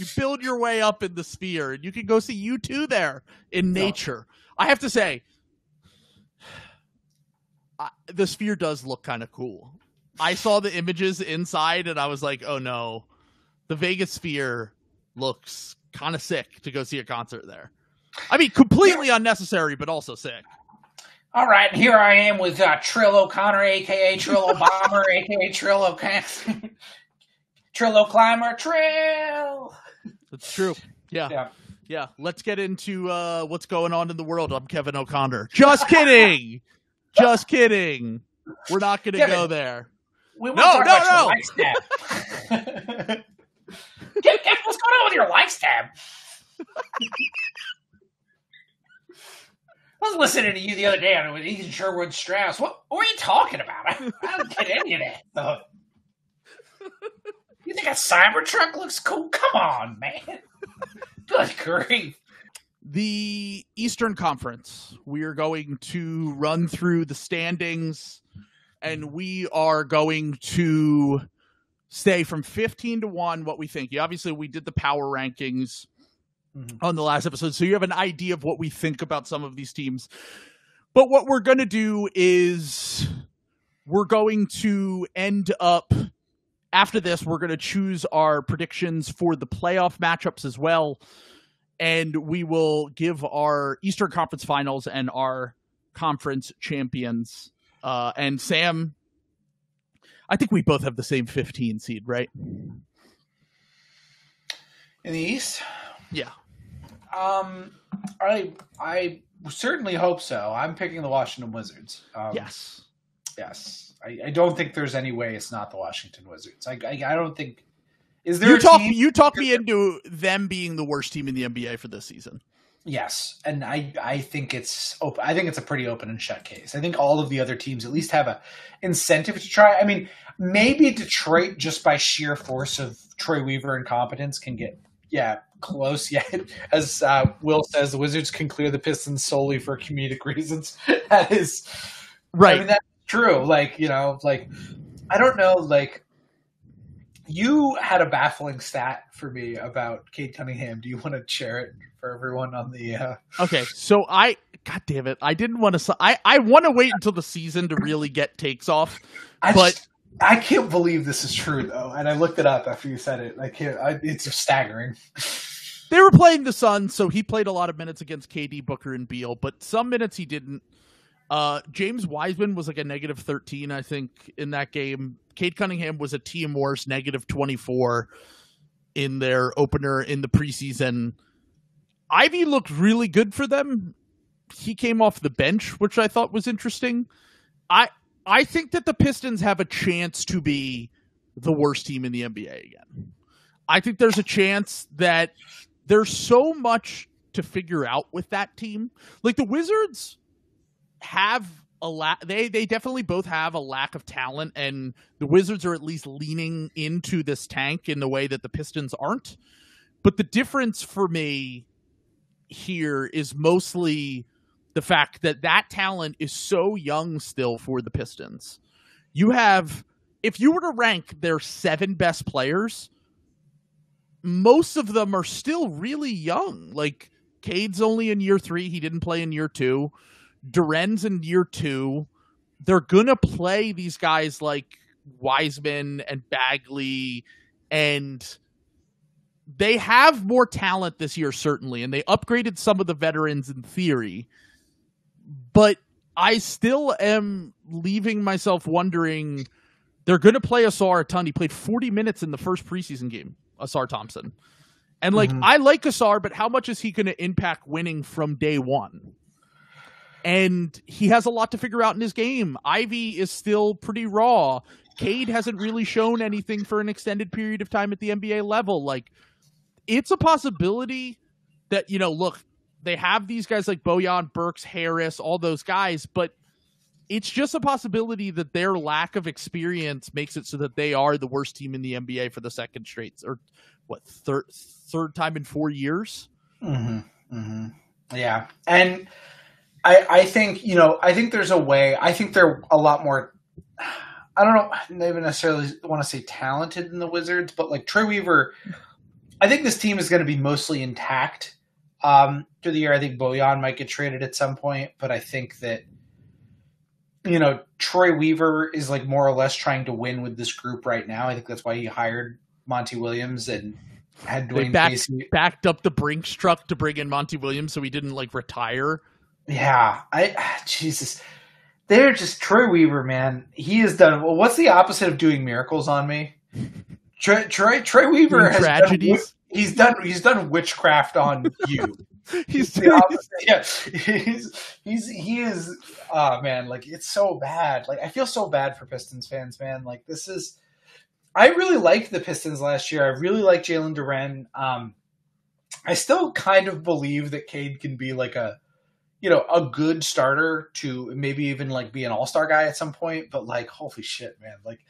You build your way up in the sphere, and you can go see U2 there in nature. I have to say, the sphere does look kind of cool. I saw the images inside, and I was like, oh no, the Vegas sphere looks kind of sick to go see a concert there. I mean, completely unnecessary, but also sick. All right, here I am with Trill O'Connor, a.k.a. Trillo Bomber, a.k.a. Trillo Climber, Trill! That's true. Yeah. Let's get into what's going on in the world. I'm Kevin O'Connor. Just kidding! Just kidding. We're not going to go there. No. Likes tab. Kevin, what's going on with your likes tab? I was listening to you the other day on Ethan Sherwood Strauss. What are you talking about? I don't get any of that. You think a Cybertruck looks cool? Come on, man. Good grief. The Eastern Conference. We are going to run through the standings, and we are going to say from 15 to 1 what we think. Obviously, we did the power rankings on the last episode, so you have an idea of what we think about some of these teams. But what we're going to do is we're going to end up, after this, we're going to choose our predictions for the playoff matchups as well, and we will give our Eastern Conference Finals and our conference champions. And Sam, I think we both have the same 15 seed, right? In the East? Yeah. I certainly hope so. I'm picking the Washington Wizards. Yes. I don't think there's any way it's not the Washington Wizards. I don't think. Is there you talk me into them being the worst team in the NBA for this season? Yes, and I think it's open. I think it's a pretty open and shut case. I think all of the other teams at least have a incentive to try. I mean, maybe Detroit, just by sheer force of Troy Weaver incompetence, can get close. As Will says, the Wizards can clear the Pistons solely for comedic reasons. That is right. I mean, that's true. I don't know. You had a baffling stat for me about Cade Cunningham. Do you want to share it for everyone on the? Okay, so God damn it, I didn't want to. I want to wait until the season to really get takes off, I can't believe this is true though, and I looked it up after you said it. It's staggering. They were playing the Suns, so he played a lot of minutes against KD, Booker, and Beal, but some minutes he didn't. James Wiseman was like a negative 13, I think, in that game. Cade Cunningham was a team worst, negative 24 in their opener in the preseason. Ivy looked really good for them. He came off the bench, which I thought was interesting. I think that the Pistons have a chance to be the worst team in the NBA again. I think there's a chance that there's so much to figure out with that team. Like the Wizards have they definitely both have a lack of talent, and the Wizards are at least leaning into this tank in the way that the Pistons aren't. But the difference for me here is mostly the fact that talent is so young still for the Pistons. If you were to rank their 7 best players, most of them are still really young. Like Cade's only in year 3. He didn't play in year 2. Duren's in year 2. They're going to play these guys like Wiseman and Bagley, and they have more talent this year, certainly, and they upgraded some of the veterans in theory. But I still am leaving myself wondering, they're going to play Asar a ton. He played 40 minutes in the first preseason game, Asar Thompson. And I like Asar, but how much is he going to impact winning from day one? And he has a lot to figure out in his game. Ivy is still pretty raw. Cade hasn't really shown anything for an extended period of time at the NBA level. It's a possibility that, look, they have these guys like Bojan, Burks, Harris, all those guys, but it's just a possibility that their lack of experience makes it so that they are the worst team in the NBA for the second straight, or third time in 4 years. Yeah. And I think, I think there's a way. I think they're a lot more, I don't know, they even necessarily want to say talented than the Wizards, but Troy Weaver, I think this team is going to be mostly intact through the year. I think Bojan might get traded at some point, but I think that, Troy Weaver is like more or less trying to win with this group right now. I think that's why he hired Monty Williams and had Dwayne Casey. Backed up the Brinks truck to bring in Monty Williams so he didn't like retire. Yeah. Jesus. They're just Troy Weaver, man. He has done, well, what's the opposite of doing miracles on me? Troy Weaver has tragedies. He's done witchcraft on you. He's the opposite. Yeah, he is. Oh man, like it's so bad. Like I feel so bad for Pistons fans, man. Like this is. I really liked the Pistons last year. I really like Jalen Duren. I still kind of believe that Cade can be like a good starter to maybe even like be an all-star guy at some point. But like, holy shit, man! Like.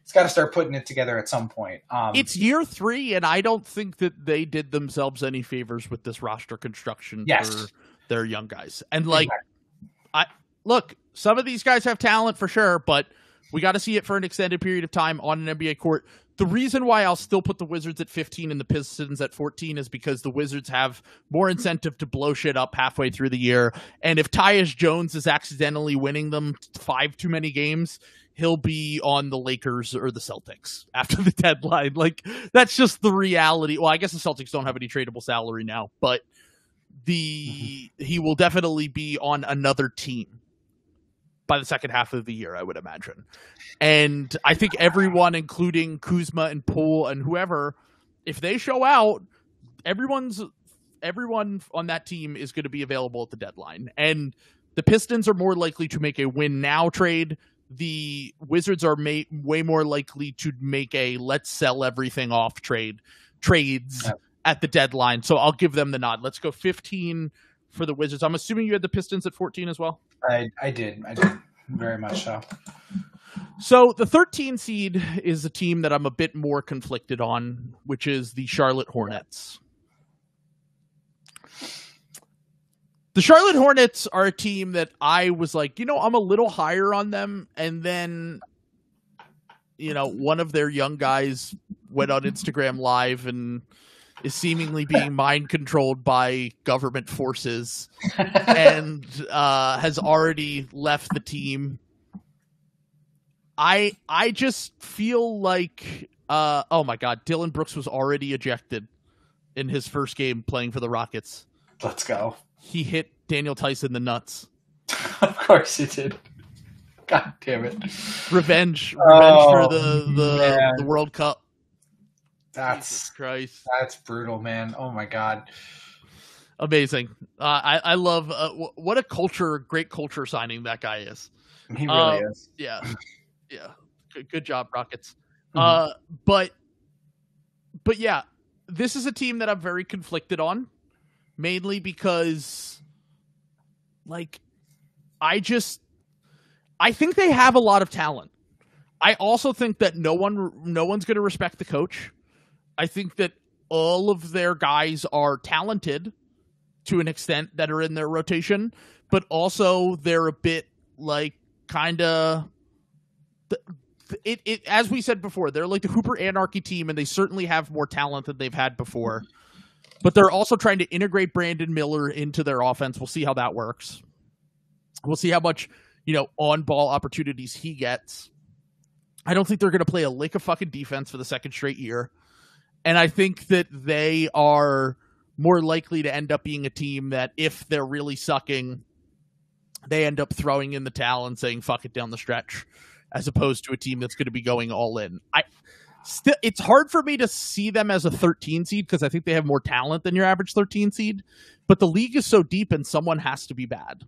It's got to start putting it together at some point. It's year 3, and I don't think that they did themselves any favors with this roster construction for their young guys. And like, look, some of these guys have talent for sure, but we got to see it for an extended period of time on an NBA court. The reason why I'll still put the Wizards at 15 and the Pistons at 14 is because the Wizards have more incentive to blow shit up halfway through the year. And if Tyus Jones is accidentally winning them 5 too many games, he'll be on the Lakers or the Celtics after the deadline. Like, that's just the reality. Well, I guess the Celtics don't have any tradable salary now, but he will definitely be on another team by the second half of the year, I would imagine. And I think everyone, including Kuzma and Poole and whoever, if they show out, everyone on that team is going to be available at the deadline. And the Pistons are more likely to make a win now trade. The Wizards are way more likely to make a let's sell everything off trades at the deadline. So I'll give them the nod. Let's go 15 for the Wizards. I'm assuming you had the Pistons at 14 as well? I did very much so. So the 13 seed is a team that I'm a bit more conflicted on, which is the Charlotte Hornets. The Charlotte Hornets are a team that I was like, I'm a little higher on them. And then, one of their young guys went on Instagram Live and is seemingly being mind controlled by government forces and has already left the team. I just feel like, oh my God, Dylan Brooks was already ejected in his first game playing for the Rockets. Let's go. He hit Daniel Tice in the nuts. Of course he did. God damn it. Revenge for the World Cup. Jesus Christ. That's brutal, man. Oh my God. Amazing. I love what a great culture signing that guy is. He really is. Yeah. Yeah. Good job, Rockets. Mm-hmm. But yeah, this is a team that I'm very conflicted on. Mainly because, like, I think they have a lot of talent. I also think that no one's going to respect the coach. I think that all of their guys are talented to an extent that are in their rotation, but also they're a bit like kind of it. As we said before, they're like the Hooper Anarchy team, and they certainly have more talent than they've had before. But they're also trying to integrate Brandon Miller into their offense. We'll see how that works. We'll see how much, on-ball opportunities he gets. I don't think they're going to play a lick of fucking defense for the second straight year. And I think that they are more likely to end up being a team that if they're really sucking, they end up throwing in the towel and saying, fuck it down the stretch, as opposed to a team that's going to be going all in. It's hard for me to see them as a 13 seed because I think they have more talent than your average 13 seed, but the league is so deep and someone has to be bad.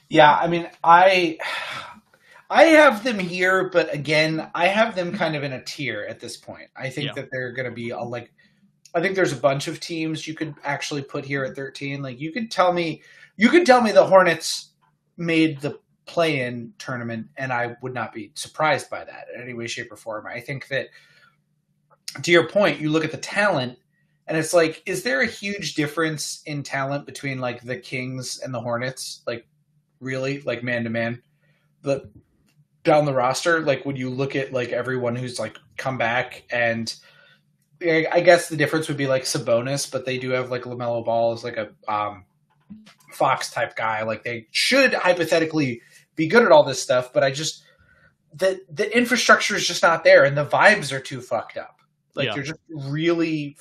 Yeah, I mean, I have them here, but again, I have them kind of in a tier at this point. I think that they're going to be I think there's a bunch of teams you could actually put here at 13. Like you could tell me the Hornets made the play-in tournament, and I would not be surprised by that in any way, shape, or form. I think that, to your point, you look at the talent, and it's like, is there a huge difference in talent between like the Kings and the Hornets? Like, really, like man to man, down the roster. Like, when you look at like everyone who's like come back, and I guess the difference would be like Sabonis, but they do have like LaMelo Ball as like a Fox type guy. Like they should hypothetically be good at all this stuff, but I just the infrastructure is just not there, and the vibes are too fucked up. Like they're just really,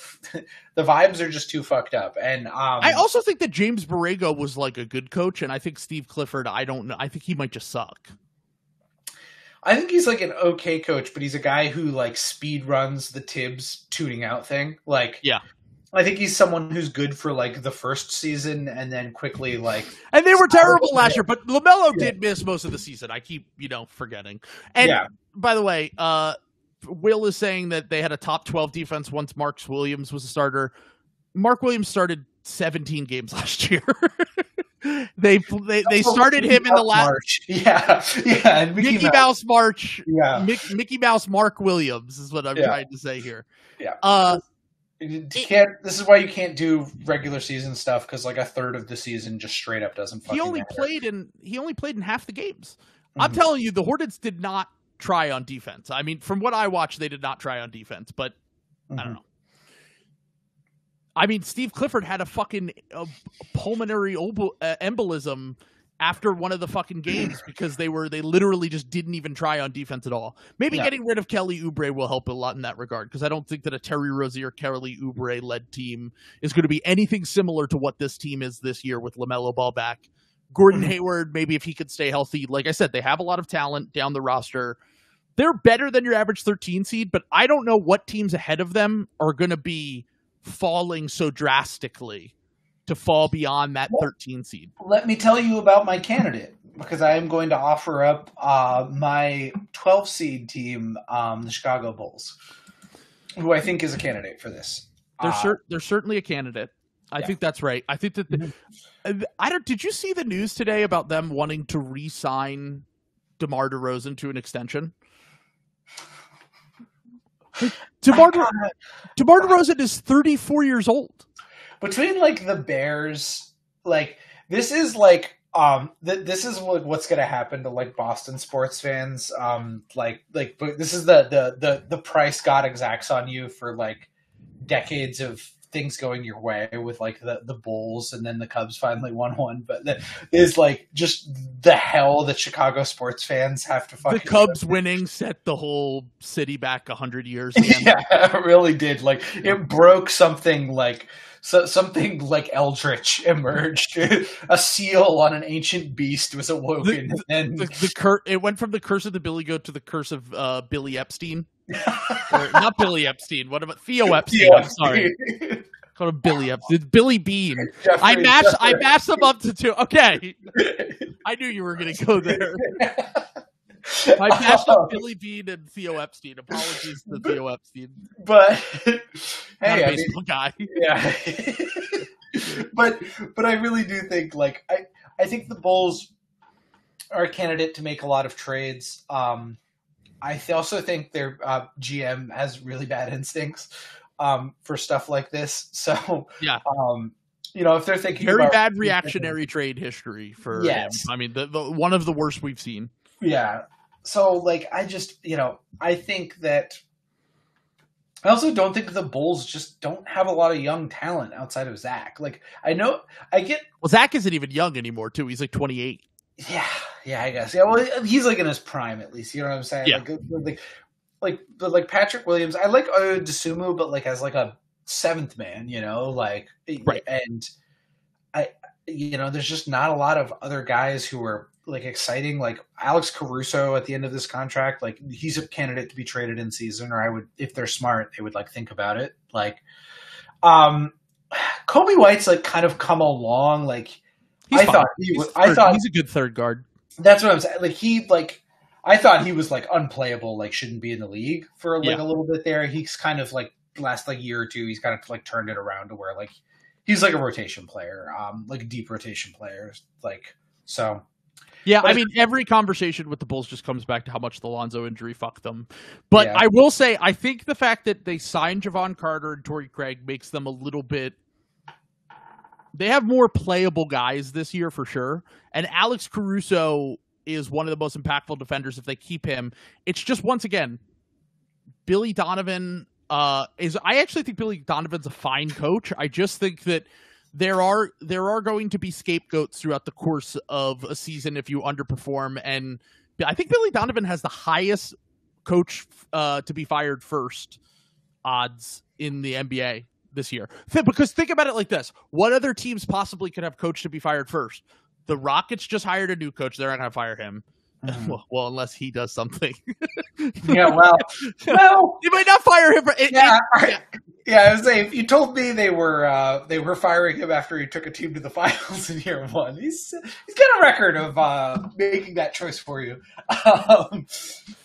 the vibes are just too fucked up. And I also think that James Borrego was like a good coach, and I think Steve Clifford, I don't know, I think he might just suck. I think he's like an okay coach, but he's a guy who like speed runs the Tibbs tuning out thing. Like, I think he's someone who's good for like the first season and then quickly like. And they were terrible last year, but LaMelo did miss most of the season. I keep, forgetting. And by the way, Will is saying that they had a top 12 defense once Mark Williams was a starter. Mark Williams started 17 games last year. They started him in the last March. And Mickey Mouse March. Mickey Mouse Mark Williams is what I'm trying to say here. This is why you can't do regular season stuff, because like a third of the season just straight up doesn't fucking matter. He only played in half the games. I'm telling you, the Hornets did not try on defense. I mean, from what I watched, they did not try on defense, but I don't know. I mean, Steve Clifford had a fucking pulmonary embolism after one of the fucking games because they literally just didn't even try on defense at all. Maybe getting rid of Kelly Oubre will help a lot in that regard, because I don't think that a Terry Rozier, Kelly Oubre led team is going to be anything similar to what this team is this year with LaMelo Ball back. Gordon Hayward, maybe if he could stay healthy. Like I said, they have a lot of talent down the roster. They're better than your average 13 seed, but I don't know what teams ahead of them are going to be falling so drastically to fall beyond that 13 seed. Let me tell you about my candidate, because I am going to offer up my 12 seed team, the Chicago Bulls, who I think is a candidate for this. They're certainly a candidate. I think that's right. I think that did you see the news today about them wanting to re-sign DeMar DeRozan to an extension? DeMar DeRozan is 34 years old. Between like the Bears, like this is like this is what's going to happen to like Boston sports fans. Like this is the price God exacts on you for like decades of things going your way with like the Bulls, and then the Cubs finally won one. But that is like just the hell that Chicago sports fans have to fucking. The Cubs winning set the whole city back 100 years again. It really did. Like it broke something like. So something like eldritch emerged. A seal on an ancient beast was awoken. It went from the curse of the Billy Goat to the curse of Billy Epstein. Or, not Billy Epstein. What about Theo Epstein? I'm sorry. Called him Billy Epstein. It's Billy Bean. I matched them up to two. Okay. I knew you were going to go there. I mashed up Billy Bean and Theo Epstein. Apologies to Theo Epstein. But hey, baseball guy. Yeah. but I really do think like I think the Bulls are a candidate to make a lot of trades. I also think their GM has really bad instincts for stuff like this. So if they're thinking very bad reactionary trade history for him. I mean, the one of the worst we've seen. Yeah. So, like, I just, I think that I also don't think the Bulls just don't have a lot of young talent outside of Zach. Like, Well, Zach isn't even young anymore, too. He's like 28. Yeah, I guess. Yeah, well, he's like in his prime, at least. You know what I'm saying? Yeah. Like Patrick Williams, I like DeSumo, but like as like a seventh man, like, right. And there's just not a lot of other guys who are like exciting, like Alex Caruso at the end of this contract. Like he's a candidate to be traded in season, or I would, if they're smart, they would like think about it. Like, Kobe White's like kind of come along. Like I thought he's a good third guard. That's what I'm saying. I thought he was like unplayable, like shouldn't be in the league for like a little bit there. He's kind of like last like year or two, he's kind of like turned it around to where like he's like a rotation player, like a deep rotation player. Like, so. Yeah, I mean, every conversation with the Bulls just comes back to how much the Lonzo injury fucked them. But I will say, I think the fact that they signed Javon Carter and Torrey Craig makes them a little bit... They have more playable guys this year for sure. And Alex Caruso is one of the most impactful defenders if they keep him. It's just, once again, Billy Donovan is I actually think Billy Donovan's a fine coach. I just think that there are going to be scapegoats throughout the course of a season if you underperform, and I think Billy Donovan has the highest coach to be fired first odds in the NBA this year. Because think about it like this: what other teams possibly could have coach to be fired first? The Rockets just hired a new coach; they're not going to fire him. Mm-hmm. Well, unless he does something. Yeah, well, you might not fire him. I was saying, if you told me they were firing him after he took a team to the finals in year one, he's got a record of making that choice for you.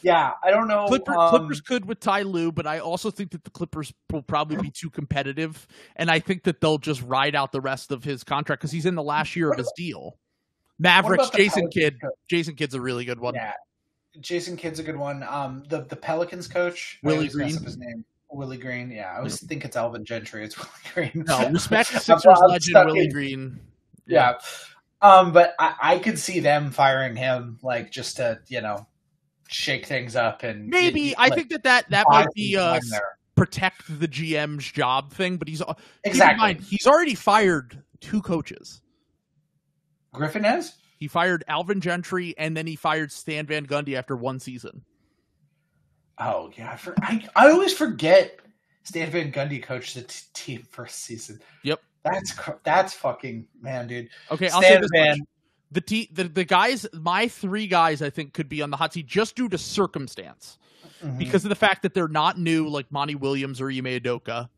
Yeah, I don't know. Clippers could with Ty Lue, but I also think that the Clippers will probably be too competitive, and I think that they'll just ride out the rest of his contract because he's in the last year of his deal. Mavericks, Jason Kidd. Jason Kidd's a really good one. Yeah, Jason Kidd's a good one. The Pelicans coach, Willie Green. His name, Willie Green. Yeah, I always think it's Alvin Gentry. It's Willie Green. No, respect Sixers legend Willie Green. Yeah. But I could see them firing him, like, just to, shake things up and maybe. I think that might be protect the GM's job thing. But he's already fired 2 coaches. Griffin has? He fired Alvin Gentry, and then he fired Stan Van Gundy after 1 season. Oh, yeah. I always forget Stan Van Gundy coached the team first season. Yep. That's fucking, man, dude. Okay, I'll say this much. The guys, my 3 guys, I think, could be on the hot seat just due to circumstance. Mm-hmm. Because of the fact that they're not new, like Monty Williams or Ime Udoka.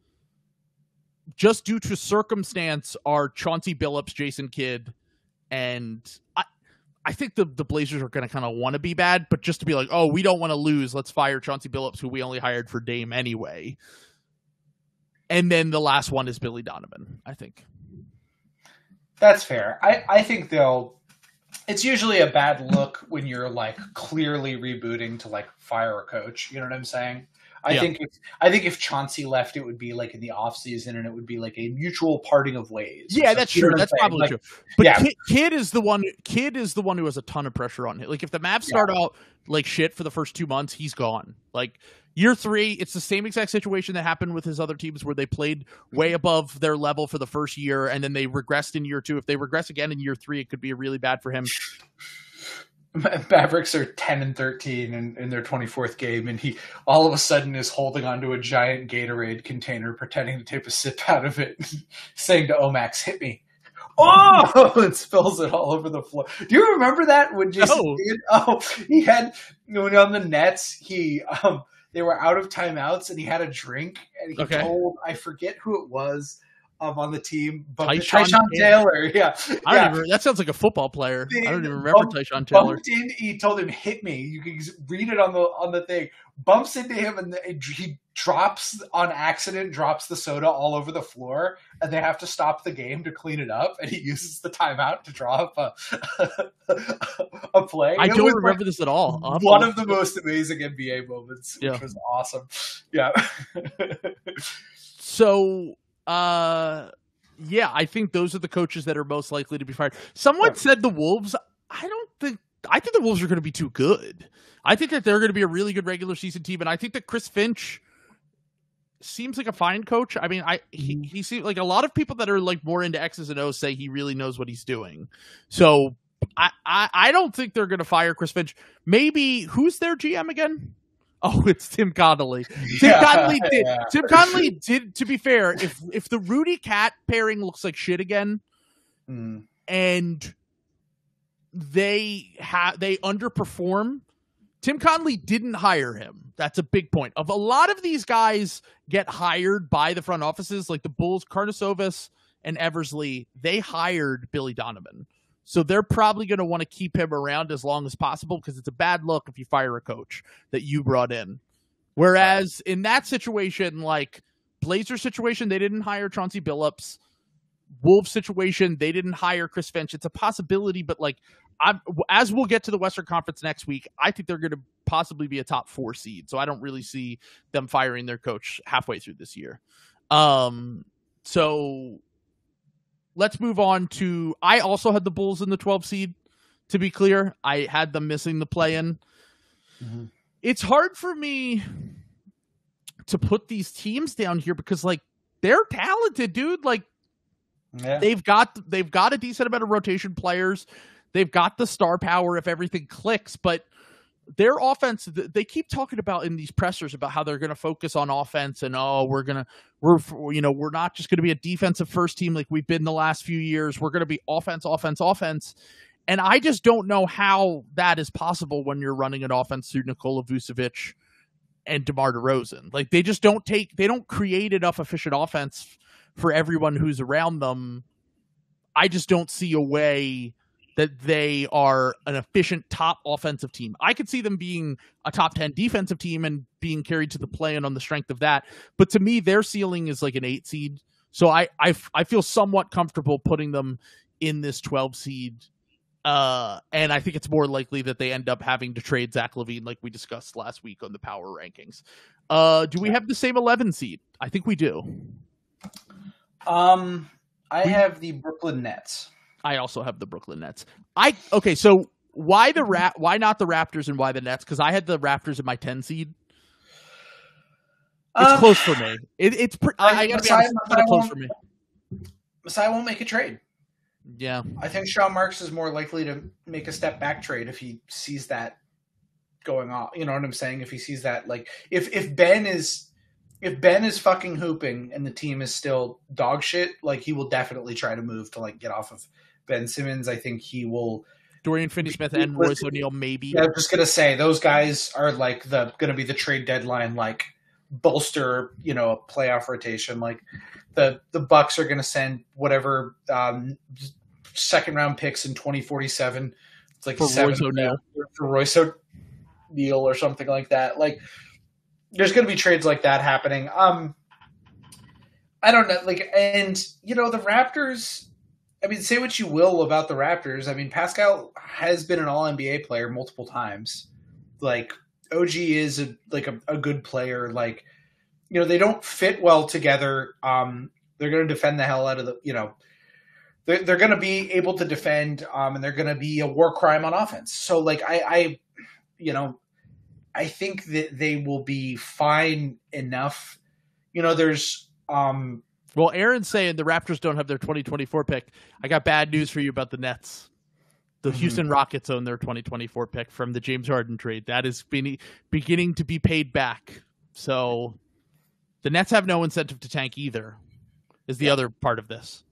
Just due to circumstance are Chauncey Billups, Jason Kidd, and I think the Blazers are going to kind of want to be bad, but just to be like, oh, we don't want to lose, let's fire Chauncey Billups, who we only hired for Dame anyway. And then the last one is Billy Donovan, I think. That's fair. I think it's usually a bad look when you're like clearly rebooting to like fire a coach. You know what I'm saying? I think if Chauncey left, it would be like in the off season, and it would be like a mutual parting of ways. Yeah, that's true. That's probably true. But yeah. Kidd is the one. Kidd is the one who has a ton of pressure on him. Like if the Mavs start out like shit for the first 2 months, he's gone. Like year 3, it's the same exact situation that happened with his other teams where they played way above their level for the first year, and then they regressed in year 2. If they regress again in year 3, it could be really bad for him. Mavericks are 10-13 in their 24th game, and he all of a sudden is holding onto a giant Gatorade container, pretending to take a sip out of it, saying to Omax, "Hit me." Oh, it spills it all over the floor. Do you remember that when Jason did? Oh, he had when on the Nets, they were out of timeouts, and he had a drink, and he told, I forget who it was, on the team, but Tyshawn Taylor, that sounds like a football player. I don't even remember Tyshawn Taylor. He told him, "Hit me." You can read it on the thing. Bumps into him, and he drops on accident, drops the soda all over the floor, and they have to stop the game to clean it up. And he uses the timeout to draw up a play. I don't remember this at all. One of the most amazing NBA moments, which was awesome. Yeah. So. I think those are the coaches that are most likely to be fired. Someone said the Wolves. I think the Wolves are going to be too good. I think that they're going to be a really good regular season team, and I think that Chris Finch seems like a fine coach. I mean, he seems like a lot of people that are like more into X's and O's say he really knows what he's doing. So I don't think they're going to fire Chris Finch. Maybe who's their GM again? Oh, it's Tim Connolly. Tim Connolly did. To be fair, if the Rudy Cat pairing looks like shit again, and they underperform, Tim Connolly didn't hire him. That's a big point. Of a lot of these guys get hired by the front offices, like the Bulls, Karnisovas and Eversley. They hired Billy Donovan. So they're probably going to want to keep him around as long as possible because it's a bad look if you fire a coach that you brought in. Whereas in that situation, like Blazers situation, they didn't hire Chauncey Billups. Wolves situation, they didn't hire Chris Finch. It's a possibility, but like as we'll get to the Western Conference next week, I think they're going to possibly be a top 4 seed. So I don't really see them firing their coach halfway through this year. So let's move on to, I also had the Bulls in the 12 seed, to be clear. I had them missing the play-in. Mm-hmm. It's hard for me to put these teams down here because like they're talented, dude. Like they've got a decent amount of rotation players. They've got the star power if everything clicks, but their offense, they keep talking about in these pressers about how they're going to focus on offense and we're not just going to be a defensive first team like we've been the last few years. We're going to be offense. And I just don't know how that is possible when you're running an offense through Nikola Vucevic and DeMar DeRozan. Like they don't create enough efficient offense for everyone who's around them. I just don't see a way that they are an efficient top offensive team. I could see them being a top 10 defensive team and being carried to the play-in on the strength of that. But to me, their ceiling is like an 8 seed. So I feel somewhat comfortable putting them in this 12 seed. And I think it's more likely that they end up having to trade Zach LaVine like we discussed last week on the power rankings. Do we have the same 11 seed? I think we do. I have the Brooklyn Nets. I also have the Brooklyn Nets. So why not the Raptors and why the Nets? Because I had the Raptors in my 10 seed. It's close for me. I gotta be honest, it's close for me. Masai won't make a trade. Yeah. I think Sean Marks is more likely to make a step back trade if he sees that going on. You know what I'm saying? If he sees that, like if Ben is fucking hooping and the team is still dog shit, like he will definitely try to move to like get off of Ben Simmons. I think he will. Dorian Finney-Smith and Royce O'Neal, maybe. Yeah, I'm just gonna say those guys are like gonna be the trade deadline, like bolster, a playoff rotation. Like the Bucks are gonna send whatever second round picks in 2047. It's like for Royce O'Neal. For Royce O'Neal or something like that. Like there's gonna be trades like that happening. I don't know. Like, and the Raptors. I mean, say what you will about the Raptors. I mean, Pascal has been an All-NBA player multiple times. Like, OG is a good player. Like, they don't fit well together. They're going to defend the hell out of they're going to be able to defend, and they're going to be a war crime on offense. So, like, I think that they will be fine enough. There's Well, Aaron's saying the Raptors don't have their 2024 pick. I got bad news for you about the Nets. The Houston Rockets own their 2024 pick from the James Harden trade. That is beginning to be paid back. So the Nets have no incentive to tank either, is the other part of this.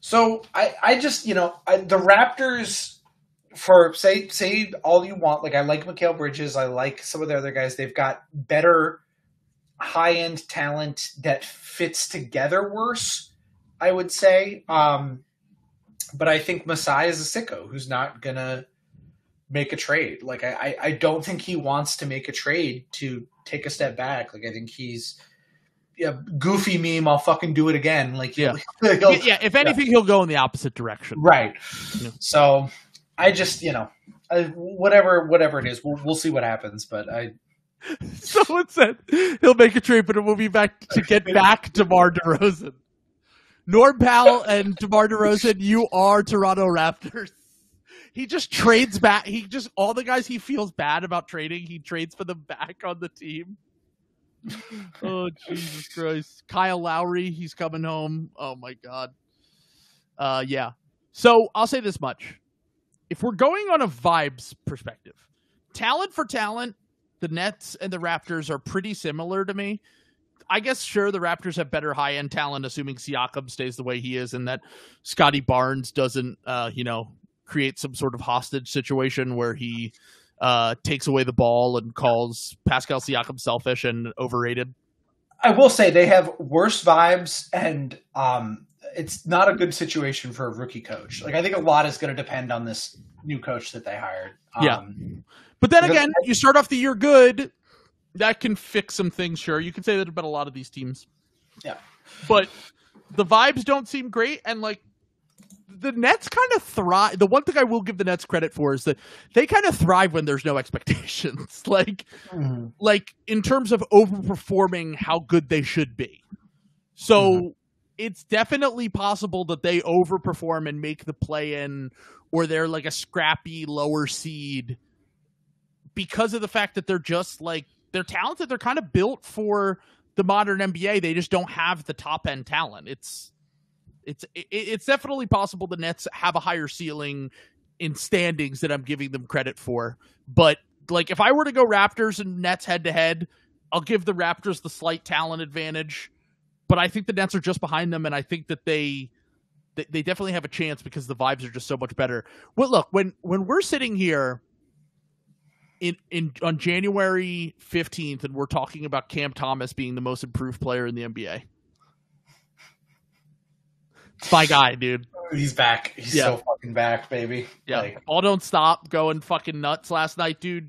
So I just, the Raptors, for say all you want. Like, I like Mikal Bridges. I like some of the other guys. They've got better high-end talent that fits together worse, I would say. But I think Masai is a sicko who's not going to make a trade. Like, I don't think he wants to make a trade to take a step back. Like, I think he's goofy meme, I'll fucking do it again. Like, if anything, he'll go in the opposite direction. Right. Yeah. So I just, whatever it is, we'll see what happens. But someone said he'll make a trade, but it will be back to get back DeMar DeRozan. Norm Powell and DeMar DeRozan, you are Toronto Raptors. He just trades back. All the guys he feels bad about trading, he trades for them back on the team. Oh, Jesus Christ. Kyle Lowry, he's coming home. Oh, my God. Yeah. So I'll say this much. If we're going on a vibes perspective, talent for talent, the Nets and the Raptors are pretty similar to me. I guess, sure, the Raptors have better high-end talent, assuming Siakam stays the way he is and that Scotty Barnes doesn't, create some sort of hostage situation where he takes away the ball and calls Pascal Siakam selfish and overrated. I will say they have worse vibes, and it's not a good situation for a rookie coach. Like, I think a lot is going to depend on this new coach that they hired. But then again, you start off the year good. That can fix some things, sure. You can say that about a lot of these teams. Yeah. But the vibes don't seem great, and, like, the Nets kind of thrive. The one thing I will give the Nets credit for is that they kind of thrive when there's no expectations. Like in terms of overperforming how good they should be. So it's definitely possible that they overperform and make the play-in, or they're like a scrappy lower seed because of the fact that they're just like they're talented. They're kind of built for the modern NBA. They just don't have the top end talent. It's definitely possible the Nets have a higher ceiling in standings that I'm giving them credit for. But like, if I were to go Raptors and Nets head to head, I'll give the Raptors the slight talent advantage. But I think the Nets are just behind them, and I think that they definitely have a chance because the vibes are just so much better. Well, look, when we're sitting here on January 15th and we're talking about Cam Thomas being the most improved player in the NBA. It's my guy, dude. He's back. He's so fucking back, baby. Yeah. Like, ball don't stop going fucking nuts last night, dude.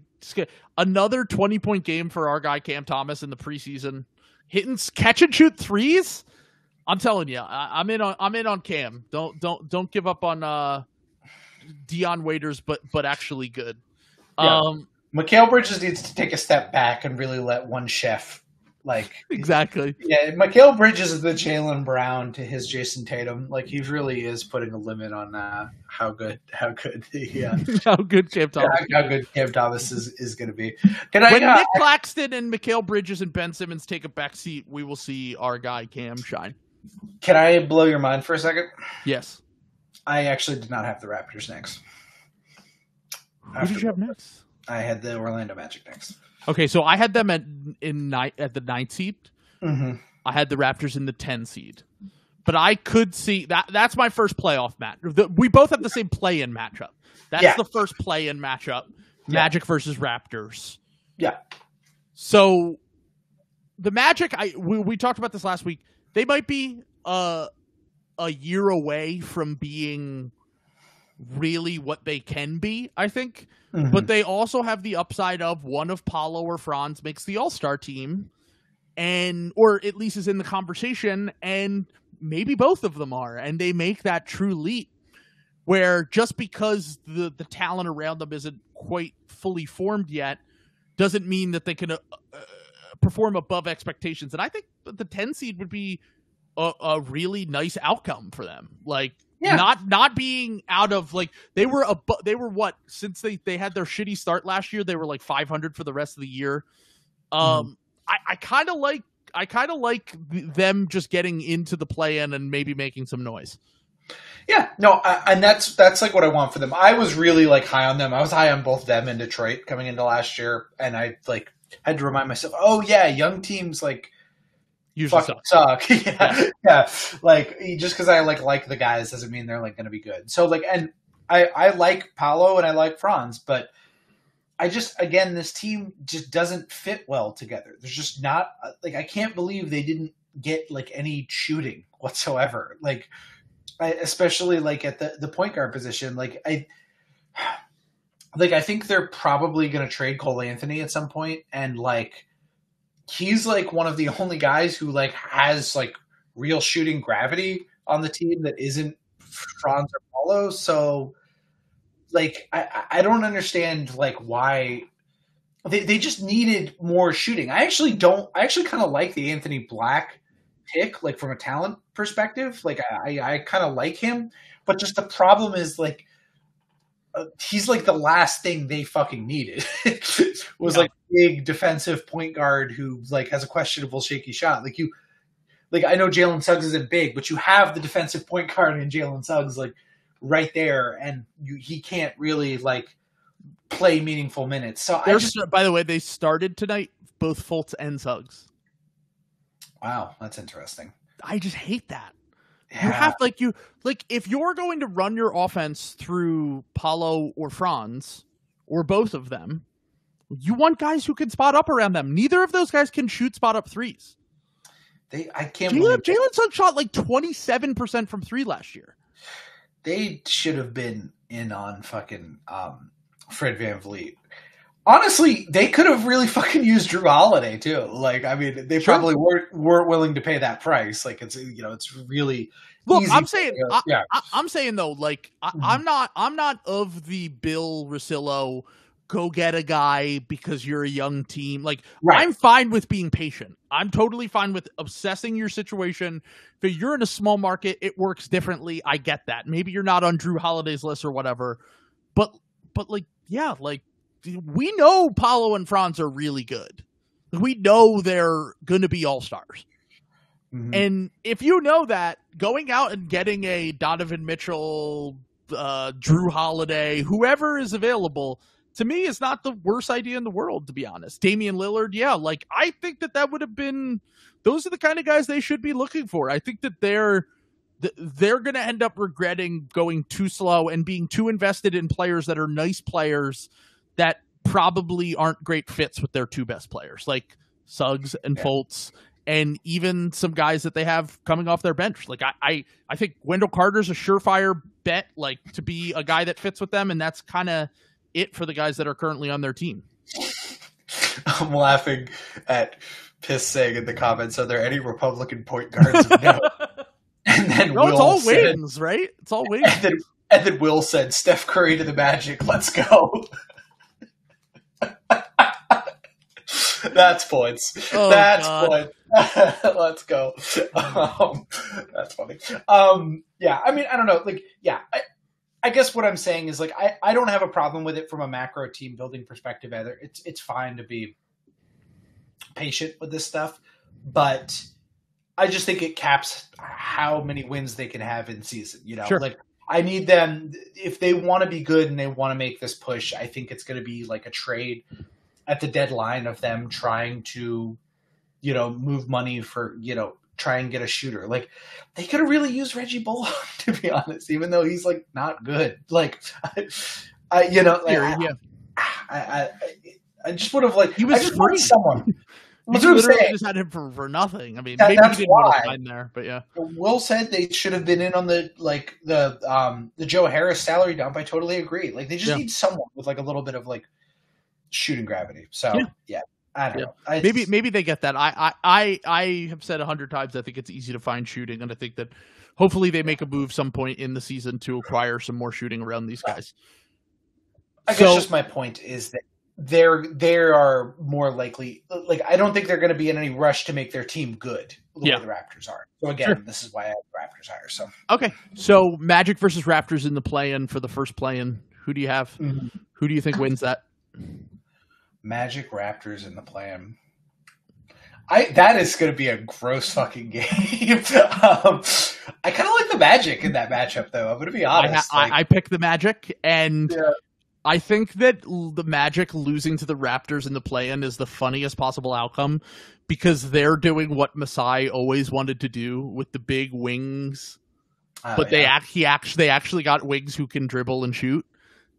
Another 20-point game for our guy Cam Thomas in the preseason. Hitting catch and shoot threes. I'm telling you, I'm in on Cam. Don't give up on Dion Waiters, but actually good. Yeah. Mikal Bridges needs to take a step back and really let one chef. Like, exactly. Yeah, Mikal Bridges is the Jaylen Brown to his Jason Tatum. Like, he really is putting a limit on how good how good Cam Thomas is going to be. When Nick Claxton and Mikal Bridges and Ben Simmons take a back seat, we will see our guy Cam shine. Can I blow your mind for a second? Yes. I actually did not have the Raptors next. Who did you have next? I had the Orlando Magic next. Okay, so I had them at the 9th seed. Mm-hmm. I had the Raptors in the 10 seed. But I could see that's my first playoff match. We both have the same play-in matchup. That's the first play-in matchup. Magic versus Raptors. Yeah. So the Magic, we talked about this last week. They might be a year away from being really what they can be, I think. Mm-hmm. But they also have the upside of one of Paolo or Franz makes the All-Star team, or at least is in the conversation, and maybe both of them are, and they make that true leap where just because the talent around them isn't quite fully formed yet doesn't mean that they can perform above expectations. And I think the 10 seed would be a really nice outcome for them. Like, not being out of, like, they were what, since they had their shitty start last year, they were like 500 for the rest of the year. I kind of like them just getting into the play-in and maybe making some noise. Yeah, no, and that's like what I want for them. I was really like high on them. I was high on both them and Detroit coming into last year, and I like had to remind myself, oh yeah, young teams like usually suck. yeah. Like, just because I like the guys doesn't mean they're like going to be good. So like, and I like Paolo and I like Franz, but I just, again, this team just doesn't fit well together. There's just not like, I can't believe they didn't get like any shooting whatsoever. Like, especially like at the point guard position. Like I think they're probably going to trade Cole Anthony at some point, and like, he's like one of the only guys who like has like real shooting gravity on the team that isn't Franz or Paolo. So like, I don't understand like why they just needed more shooting. I actually kind of like the Anthony Black pick, like from a talent perspective. Like I kind of like him, but just the problem is like, he's like the last thing they fucking needed was like big defensive point guard who like has a questionable shaky shot. Like I know Jalen Suggs isn't big, but you have the defensive point guard in Jalen Suggs like right there, and he can't really like play meaningful minutes. So by the way, they started tonight both Fultz and Suggs. Wow, that's interesting. I just hate that. Yeah. You have if you're going to run your offense through Paolo or Franz or both of them, you want guys who can spot up around them. Neither of those guys can shoot spot up threes. I can't believe Jalen Suggs shot like 27% from three last year. They should have been in on fucking Fred VanVleet. Honestly, they could have really fucking used Jrue Holiday too. Like, I mean, they probably weren't willing to pay that price. Like, it's it's really look. Easy I'm saying, I'm saying though, like, I'm not of the Bill Russillo go get a guy because you're a young team. Like, I'm fine with being patient. I'm totally fine with assessing your situation. If you're in a small market, it works differently. I get that. Maybe you're not on Jrue Holiday's list or whatever, but like, yeah, like. We know Paolo and Franz are really good. We know they're going to be all-stars. Mm-hmm. And if you know that, going out and getting a Donovan Mitchell, Jrue Holiday, whoever is available, to me is not the worst idea in the world, to be honest. Damian Lillard, yeah, like I think that would have been, those are the kind of guys they should be looking for. I think that they're going to end up regretting going too slow and being too invested in players that are nice players that probably aren't great fits with their two best players, like Suggs and Fultz, and even some guys that they have coming off their bench. Like I think Wendell Carter's a surefire bet, like to be a guy that fits with them, and that's kind of it for the guys that are currently on their team. I'm laughing at Piss saying in the comments, are there any Republican point guards? No. And then No, Will it's all said, wings, right? It's all wings. And then Will said, Steph Curry to the Magic, let's go. That's points. Oh, that's God. points. Let's go. That's funny. Yeah, I mean, I don't know. Like, yeah, I guess what I'm saying is, like, I don't have a problem with it from a macro team building perspective either. It's fine to be patient with this stuff, but I just think it caps how many wins they can have in season. You know, Sure. like I need them if they want to be good and they want to make this push. I think it's going to be like a trade at the deadline of them trying to, you know, move money for, you know, try and get a shooter. Like they could have really used Reggie Bullock, to be honest, even though he's like not good. Like, you know, like, I just would have like He was I just free. want someone. You That's what I'm literally saying. just had him for nothing. I mean, That's maybe he didn't want why. to sign there, but yeah. Will said they should have been in on the Joe Harris salary dump. I totally agree. Like they just need someone with like a little bit of like shooting gravity. So yeah I don't know. Maybe they get that. I have said 100 times I think it's easy to find shooting, and I think that hopefully they make a move some point in the season to acquire some more shooting around these guys. I guess just my point is that they are more likely. Like I don't think they're going to be in any rush to make their team good the way the Raptors are. So again, this is why I have the Raptors higher. So okay, so Magic versus Raptors in the play-in for the first play-in. Who do you have? Mm-hmm. Who do you think wins that? Magic Raptors in the play-in. That is going to be a gross fucking game. I kind of like the Magic in that matchup, though. I'm going to be honest. I picked the Magic, and I think that the Magic losing to the Raptors in the play-in is the funniest possible outcome because they're doing what Masai always wanted to do with the big wings, but they actually got wings who can dribble and shoot.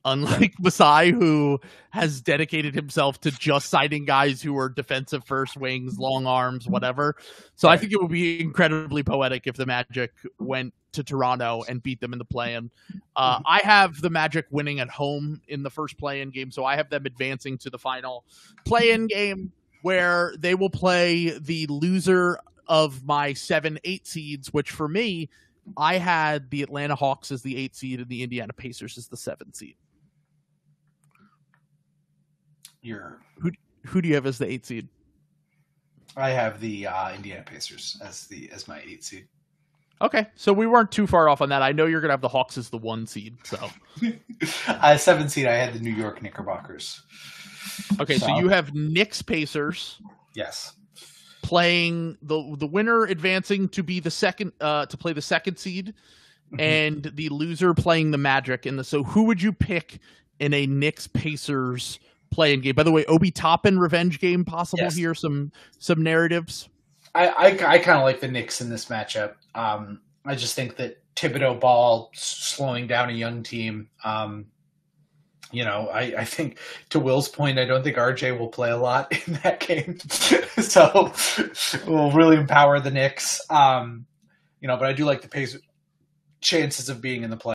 Unlike Masai, who has dedicated himself to just signing guys who are defensive first wings, long arms, whatever. So I think it would be incredibly poetic if the Magic went to Toronto and beat them in the play-in. I have the Magic winning at home in the first play-in game, so I have them advancing to the final play-in game where they will play the loser of my 7-8 seeds, which for me, I had the Atlanta Hawks as the 8 seed and the Indiana Pacers as the 7 seed. Who do you have as the 8 seed? I have the Indiana Pacers as my 8 seed. Okay, so we weren't too far off on that. I know you're gonna have the Hawks as the 1 seed. So 7 seed, I had the New York Knickerbockers. Okay, so you have Knicks Pacers. Yes. Playing the winner advancing to be the second to play the 2nd seed, and the loser playing the Magic. So who would you pick in a Knicks Pacers play-in game? By the way, Obi Toppin revenge game possible here. Some narratives. I kind of like the Knicks in this matchup. I just think that Thibodeau ball slowing down a young team. You know, I think to Will's point, I don't think RJ will play a lot in that game. So we'll really empower the Knicks. You know, but I do like the Pacers' chances of being in the play.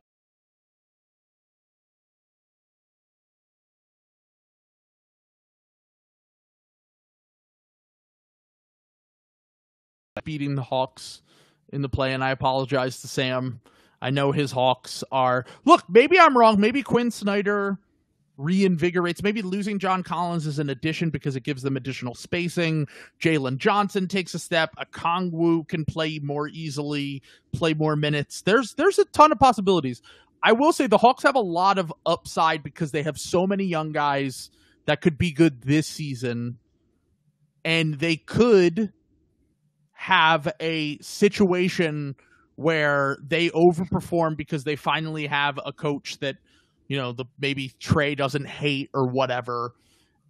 Beating the Hawks in the play, and I apologize to Sam. I know his Hawks are... Look, maybe I'm wrong. Maybe Quinn Snyder reinvigorates. Maybe losing John Collins is an addition because it gives them additional spacing. Jalen Johnson takes a step. Okongwu can play more easily, play more minutes. There's a ton of possibilities. I will say the Hawks have a lot of upside because they have so many young guys that could be good this season. and they could have a situation where they overperform because they finally have a coach that, maybe Trey doesn't hate or whatever,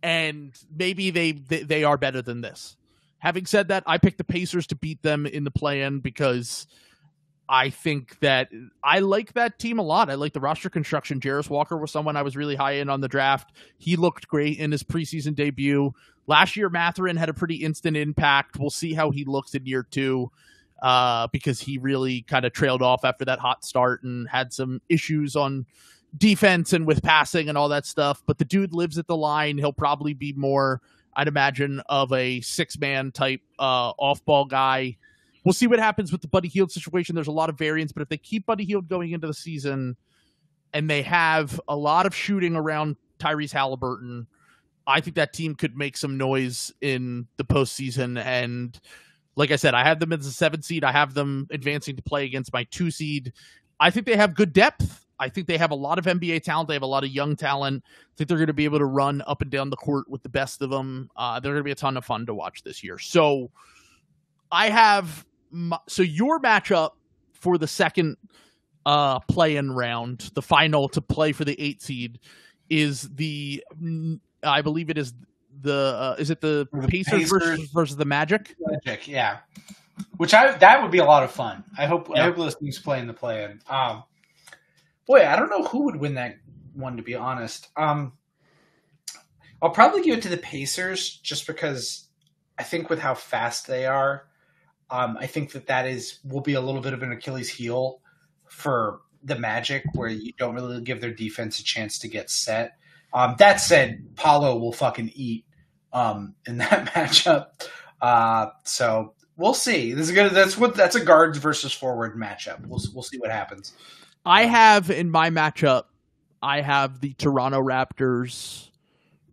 and maybe they are better than this. Having said that, I picked the Pacers to beat them in the play-in because I think that I like that team a lot. I like the roster construction. Jarris Walker was someone I was really high in on the draft. He looked great in his preseason debut. Last year, Mathurin had a pretty instant impact. We'll see how he looks in year 2 because he really kind of trailed off after that hot start and had some issues on defense and with passing and all that stuff. But the dude lives at the line. He'll probably be more, I'd imagine, of a 6-man type off-ball guy. We'll see what happens with the Buddy Hield situation. There's a lot of variance, but if they keep Buddy Hield going into the season and they have a lot of shooting around Tyrese Halliburton, I think that team could make some noise in the postseason. And like I said, I have them as a 7 seed. I have them advancing to play against my 2 seed. I think they have good depth. I think they have a lot of NBA talent. They have a lot of young talent. I think they're going to be able to run up and down the court with the best of them. They're going to be a ton of fun to watch this year. So I have... So your matchup for the second play-in round, the final to play for the 8 seed, is I believe it is the Pacers versus the Magic? Magic, yeah. That would be a lot of fun. I hope those teams play in the play-in. Boy, I don't know who would win that one, to be honest. I'll probably give it to the Pacers just because I think with how fast they are, I think that will be a little bit of an Achilles heel for the Magic, where you don't really give their defense a chance to get set. That said, Paolo will fucking eat in that matchup. So we'll see. This is good. That's a guards versus forward matchup. We'll see what happens. I have in my matchup, I have the Toronto Raptors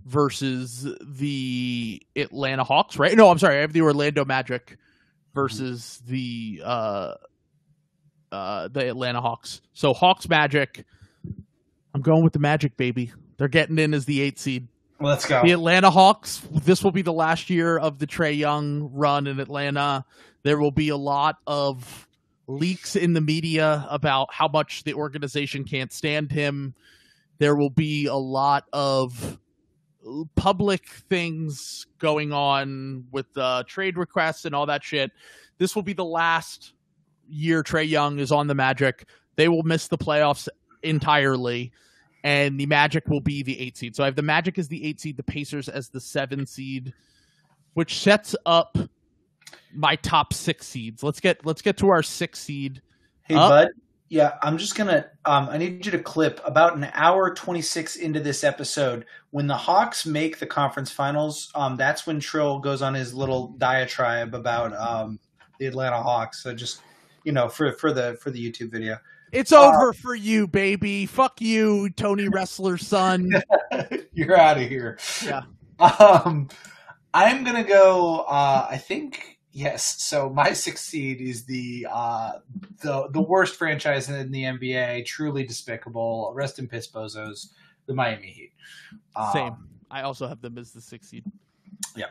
versus the Atlanta Hawks. Right? No, I'm sorry. I have the Orlando Magic versus the Atlanta Hawks. So Hawks Magic. I'm going with the Magic, baby. They're getting in as the 8 seed. Let's go. The Atlanta Hawks. This will be the last year of the Trae Young run in Atlanta. There will be a lot of leaks in the media about how much the organization can't stand him. There will be a lot of public things going on with trade requests and all that shit. This will be the last year Trae Young is on the Magic. They will miss the playoffs entirely, and the Magic will be the 8 seed. So I have the Magic as the 8 seed, the Pacers as the 7 seed, which sets up my top 6 seeds. Let's get to our 6 seed. Hey, bud. Yeah, I'm just going to I need you to clip about an hour 26 into this episode. When the Hawks make the conference finals, that's when Trill goes on his little diatribe about the Atlanta Hawks. So just, for the YouTube video. It's over for you, baby. Fuck you, Tony Wrestler's son. You're out of here. Yeah. I'm going to go, I think... Yes, so my 6th seed is the worst franchise in the NBA, truly despicable. Rest in piss, bozos, the Miami Heat. Same. I also have them as the 6th seed. Yeah.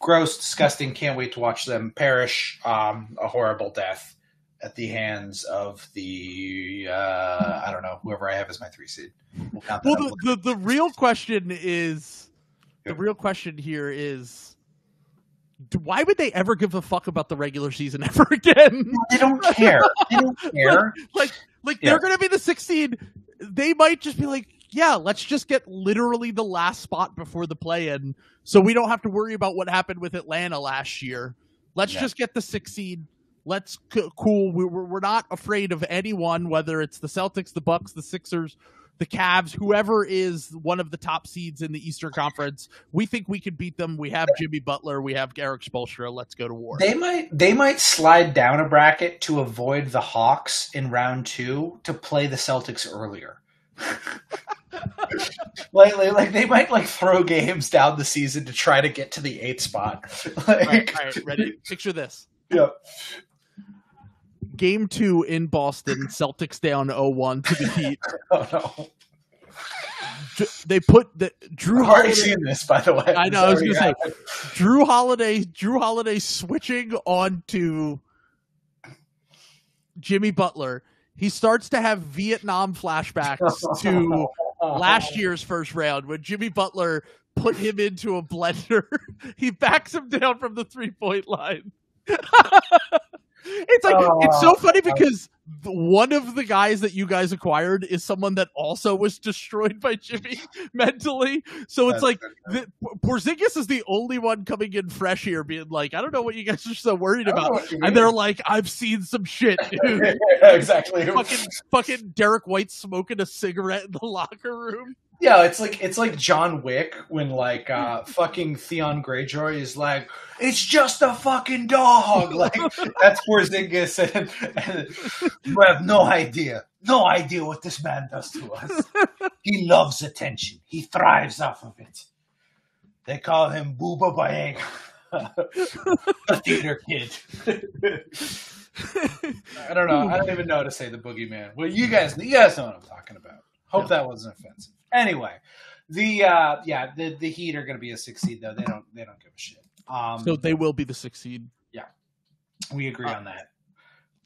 Gross, disgusting. Can't wait to watch them perish a horrible death at the hands of the I don't know, whoever I have as my 3 seed. The real question is the real question here is, why would they ever give a fuck about the regular season ever again? They don't care. They don't care. They're going to be the 6th seed. They might just be like, yeah, let's just get literally the last spot before the play-in, so we don't have to worry about what happened with Atlanta last year. Let's just get the 6th seed. Let's cool. We're not afraid of anyone, whether it's the Celtics, the Bucks, the Sixers, the Cavs, whoever is one of the top seeds in the Eastern Conference. We think we can beat them. We have Jimmy Butler. We have Eric Spoelstra. Let's go to war. They might slide down a bracket to avoid the Hawks in round 2 to play the Celtics earlier. like they might throw games down the season to try to get to the 8th spot. All right, ready? Picture this. Yeah. Game 2 in Boston, Celtics down 0-1 to the Heat. Oh, no. they put the Jrue I've already Holiday. seen this, by the way. I know. I was going to say Jrue Holiday switching on to Jimmy Butler. He starts to have Vietnam flashbacks to last year's first round when Jimmy Butler put him into a blender. He backs him down from the 3-point line. It's like it's so funny because one of the guys that you guys acquired is someone that also was destroyed by Jimmy mentally. So it's like Porzingis is the only one coming in fresh here, being like, I don't know what you guys are so worried about, and they're like, I've seen some shit, dude. Exactly. Fucking Derek White smoking a cigarette in the locker room. Yeah, it's like John Wick when like fucking Theon Greyjoy is like, it's just a fucking dog. Like that's Porzingis, and you have no idea what this man does to us. He loves attention. He thrives off of it. They call him Booba Baeng, a theater kid. I don't know. I don't even know how to say the boogeyman. Well, you guys know what I'm talking about. Hope that wasn't offensive. Anyway, the Heat are going to be a 6 seed though. They don't give a shit. So they will be the 6 seed. Yeah, we agree on that.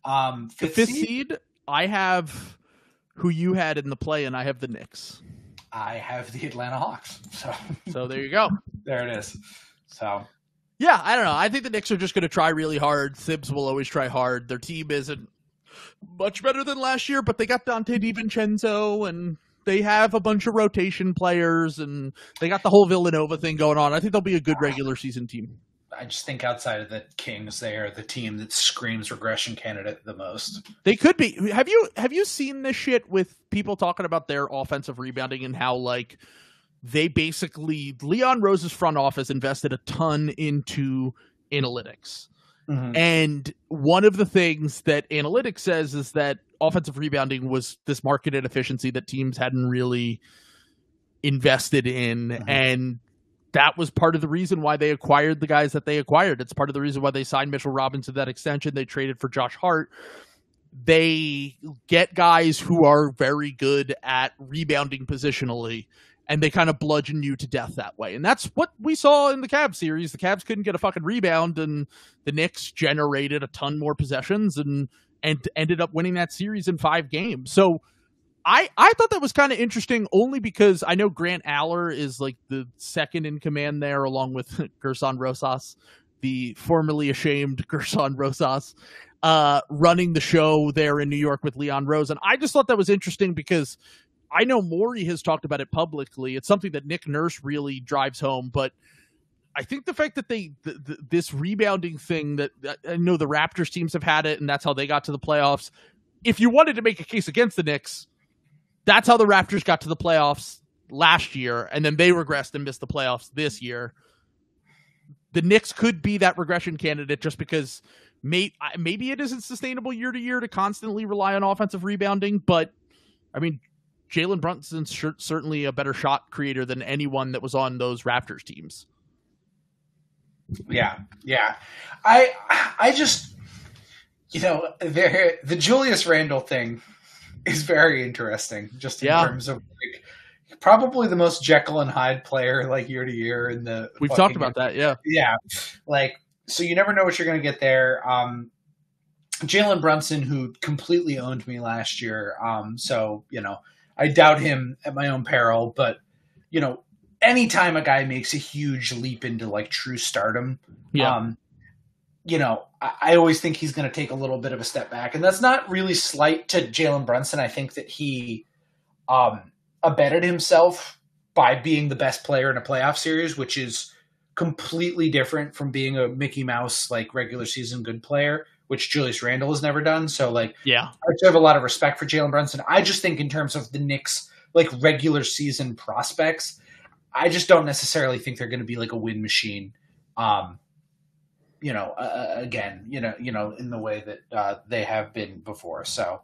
The fifth seed, I have who you had in the play, and I have the Knicks. I have the Atlanta Hawks. So there you go. There it is. So yeah, I don't know. I think the Knicks are just going to try really hard. Thibs will always try hard. Their team isn't much better than last year, but they got Dante DiVincenzo and they have a bunch of rotation players, and they got the whole Villanova thing going on. I think they'll be a good regular season team. I just think outside of the Kings, they are the team that screams regression candidate the most. They could be. Have you seen this shit with people talking about their offensive rebounding and how like they basically Leon Rose's front office invested a ton into analytics. Mm-hmm. And one of the things that analytics says is that offensive rebounding was this market inefficiency that teams hadn't really invested in. Mm-hmm. And that was part of the reason why they acquired the guys that they acquired. It's part of the reason why they signed Mitchell Robinson to that extension. They traded for Josh Hart. They get guys who are very good at rebounding positionally, and they kind of bludgeon you to death that way. And that's what we saw in the Cavs series. The Cavs couldn't get a fucking rebound, and the Knicks generated a ton more possessions and ended up winning that series in 5 games. So I thought that was kind of interesting only because I know Grant Aller is like the second in command there along with Gerson Rosas, the formerly ashamed Gerson Rosas, running the show there in New York with Leon Rose. And I just thought that was interesting because I know Morey has talked about it publicly. It's something that Nick Nurse really drives home, but I think the fact that this rebounding thing that I know the Raptors teams have had it, and that's how they got to the playoffs. If you wanted to make a case against the Knicks, that's how the Raptors got to the playoffs last year, and then they regressed and missed the playoffs this year. The Knicks could be that regression candidate just because maybe it isn't sustainable year to year to constantly rely on offensive rebounding, but I mean, Jalen Brunson's certainly a better shot creator than anyone that was on those Raptors teams. Yeah. I just, the Julius Randle thing is very interesting, just in terms of like probably the most Jekyll and Hyde player like year to year in the. We've talked about that, yeah. Like, so you never know what you're going to get there. Jalen Brunson, who completely owned me last year, so I doubt him at my own peril, but anytime a guy makes a huge leap into like true stardom, I always think he's going to take a little bit of a step back, and that's not really slight to Jalen Brunson. I think that he abetted himself by being the best player in a playoff series, which is completely different from being a Mickey Mouse like regular season good player, which Julius Randle has never done. So I have a lot of respect for Jalen Brunson. I just think in terms of the Knicks like regular season prospects, I just don't necessarily think they're going to be like a win machine. Again, in the way that they have been before. So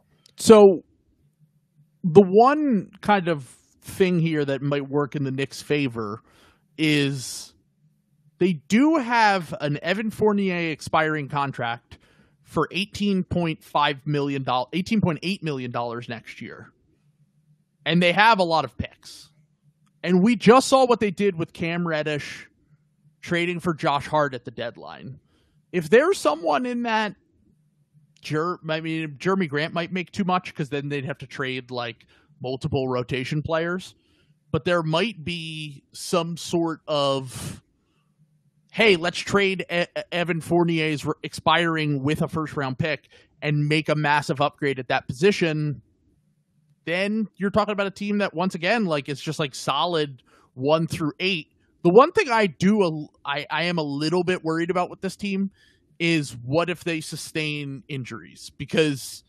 the one kind of thing here that might work in the Knicks' favor is they do have an Evan Fournier expiring contract for $18.8 million next year. And they have a lot of picks. And we just saw what they did with Cam Reddish trading for Josh Hart at the deadline. If there's someone in that, Jeremy Grant might make too much because then they'd have to trade like multiple rotation players. But there might be some sort of, hey, let's trade Evan Fournier's expiring with a first-round pick and make a massive upgrade at that position. Then you're talking about a team that, once again, like it's just like solid 1 through 8. The one thing I am a little bit worried about with this team is what if they sustain injuries? Because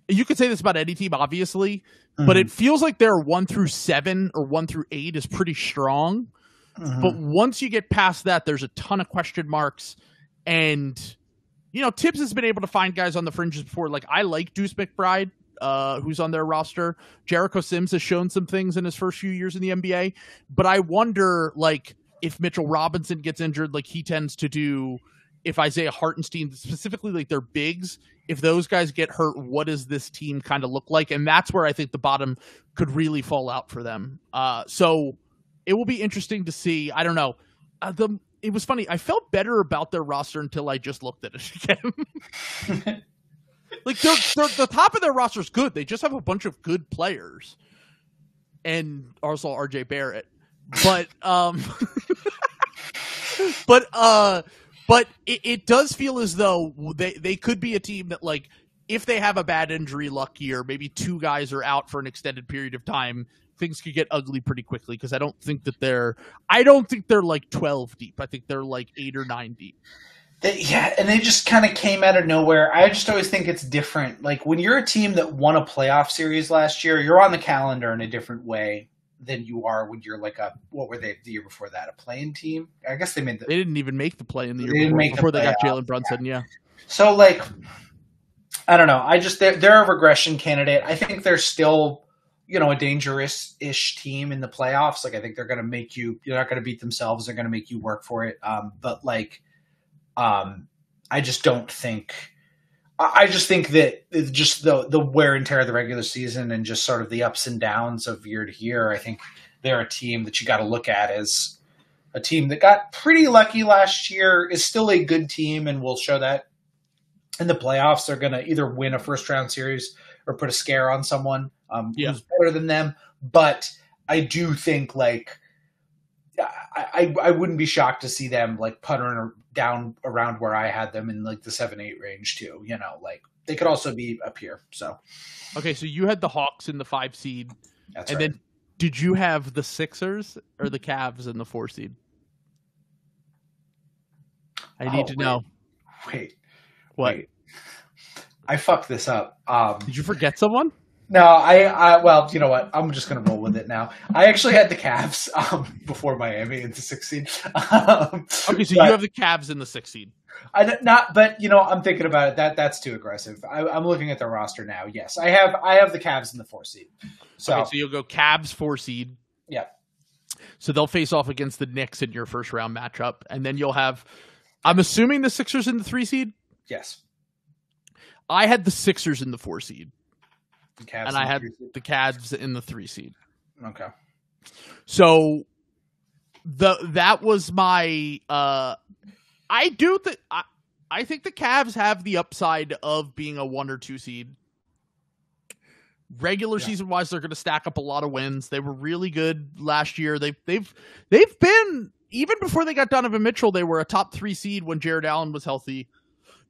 you could say this about any team, obviously, but it feels like their 1 through 7 or 1 through 8 is pretty strong. But once you get past that, there's a ton of question marks. And, Tibbs has been able to find guys on the fringes before. Like, I like Deuce McBride, who's on their roster. Jericho Sims has shown some things in his first few years in the NBA. But I wonder, like, if Mitchell Robinson gets injured like he tends to do, if Isaiah Hartenstein, specifically like their bigs, if those guys get hurt, what does this team kind of look like? And that's where I think the bottom could really fall out for them. So it will be interesting to see. I don't know. It was funny. I felt better about their roster until I just looked at it again. Like the top of their roster is good. They just have a bunch of good players, and also RJ Barrett. But but it does feel as though they could be a team that, like, if they have a bad injury luck year, maybe 2 guys are out for an extended period of time, things could get ugly pretty quickly. Because I don't think they're like 12 deep. I think they're like 8 or 9 deep. And they just kind of came out of nowhere. I just always think it's different. Like, when you're a team that won a playoff series last year, you're on the calendar in a different way than you are when you're like what were they the year before that? A play-in team? I guess they didn't even make the play in the year before they got Jalen Brunson. Yeah. So, like, I don't know. They're a regression candidate. I think they're still, a dangerous-ish team in the playoffs. Like, I think they're going to you're not going to beat themselves. They're going to make you work for it. But like, I just don't think. I just think that just the wear and tear of the regular season and just sort of the ups and downs of year to year, I think they're a team that you got to look at as a team that got pretty lucky last year, is still a good team, and will show that in the playoffs. They're going to either win a first-round series or put a scare on someone who's better than them. But I do think, like, I wouldn't be shocked to see them like puttering down around where I had them in like the 7-8 range too. Like they could also be up here. So, okay. So you had the Hawks in the 5 seed. That's right. And then did you have the Sixers or the Cavs in the 4 seed? I need to know. Wait. What? Wait. I fucked this up. Did you forget someone? No, I well, you know what? I'm just gonna roll with it now. I actually had the Cavs before Miami in the 6th seed. Okay, so you have the Cavs in the 6th seed. But I'm thinking about it. That's too aggressive. I'm looking at the roster now. Yes, I have the Cavs in the 4 seed. So you'll go Cavs 4 seed. Yeah. So they'll face off against the Knicks in your first round matchup, and then you'll have. I'm assuming the Sixers in the 3 seed. Yes. I had the Sixers in the 4 seed. And I had the Cavs in the 3 seed. Okay. So that was my I think the Cavs have the upside of being a 1 or 2 seed. Regular season wise, they're going to stack up a lot of wins. They were really good last year. They've been, even before they got Donovan Mitchell, they were a top 3 seed when Jared Allen was healthy.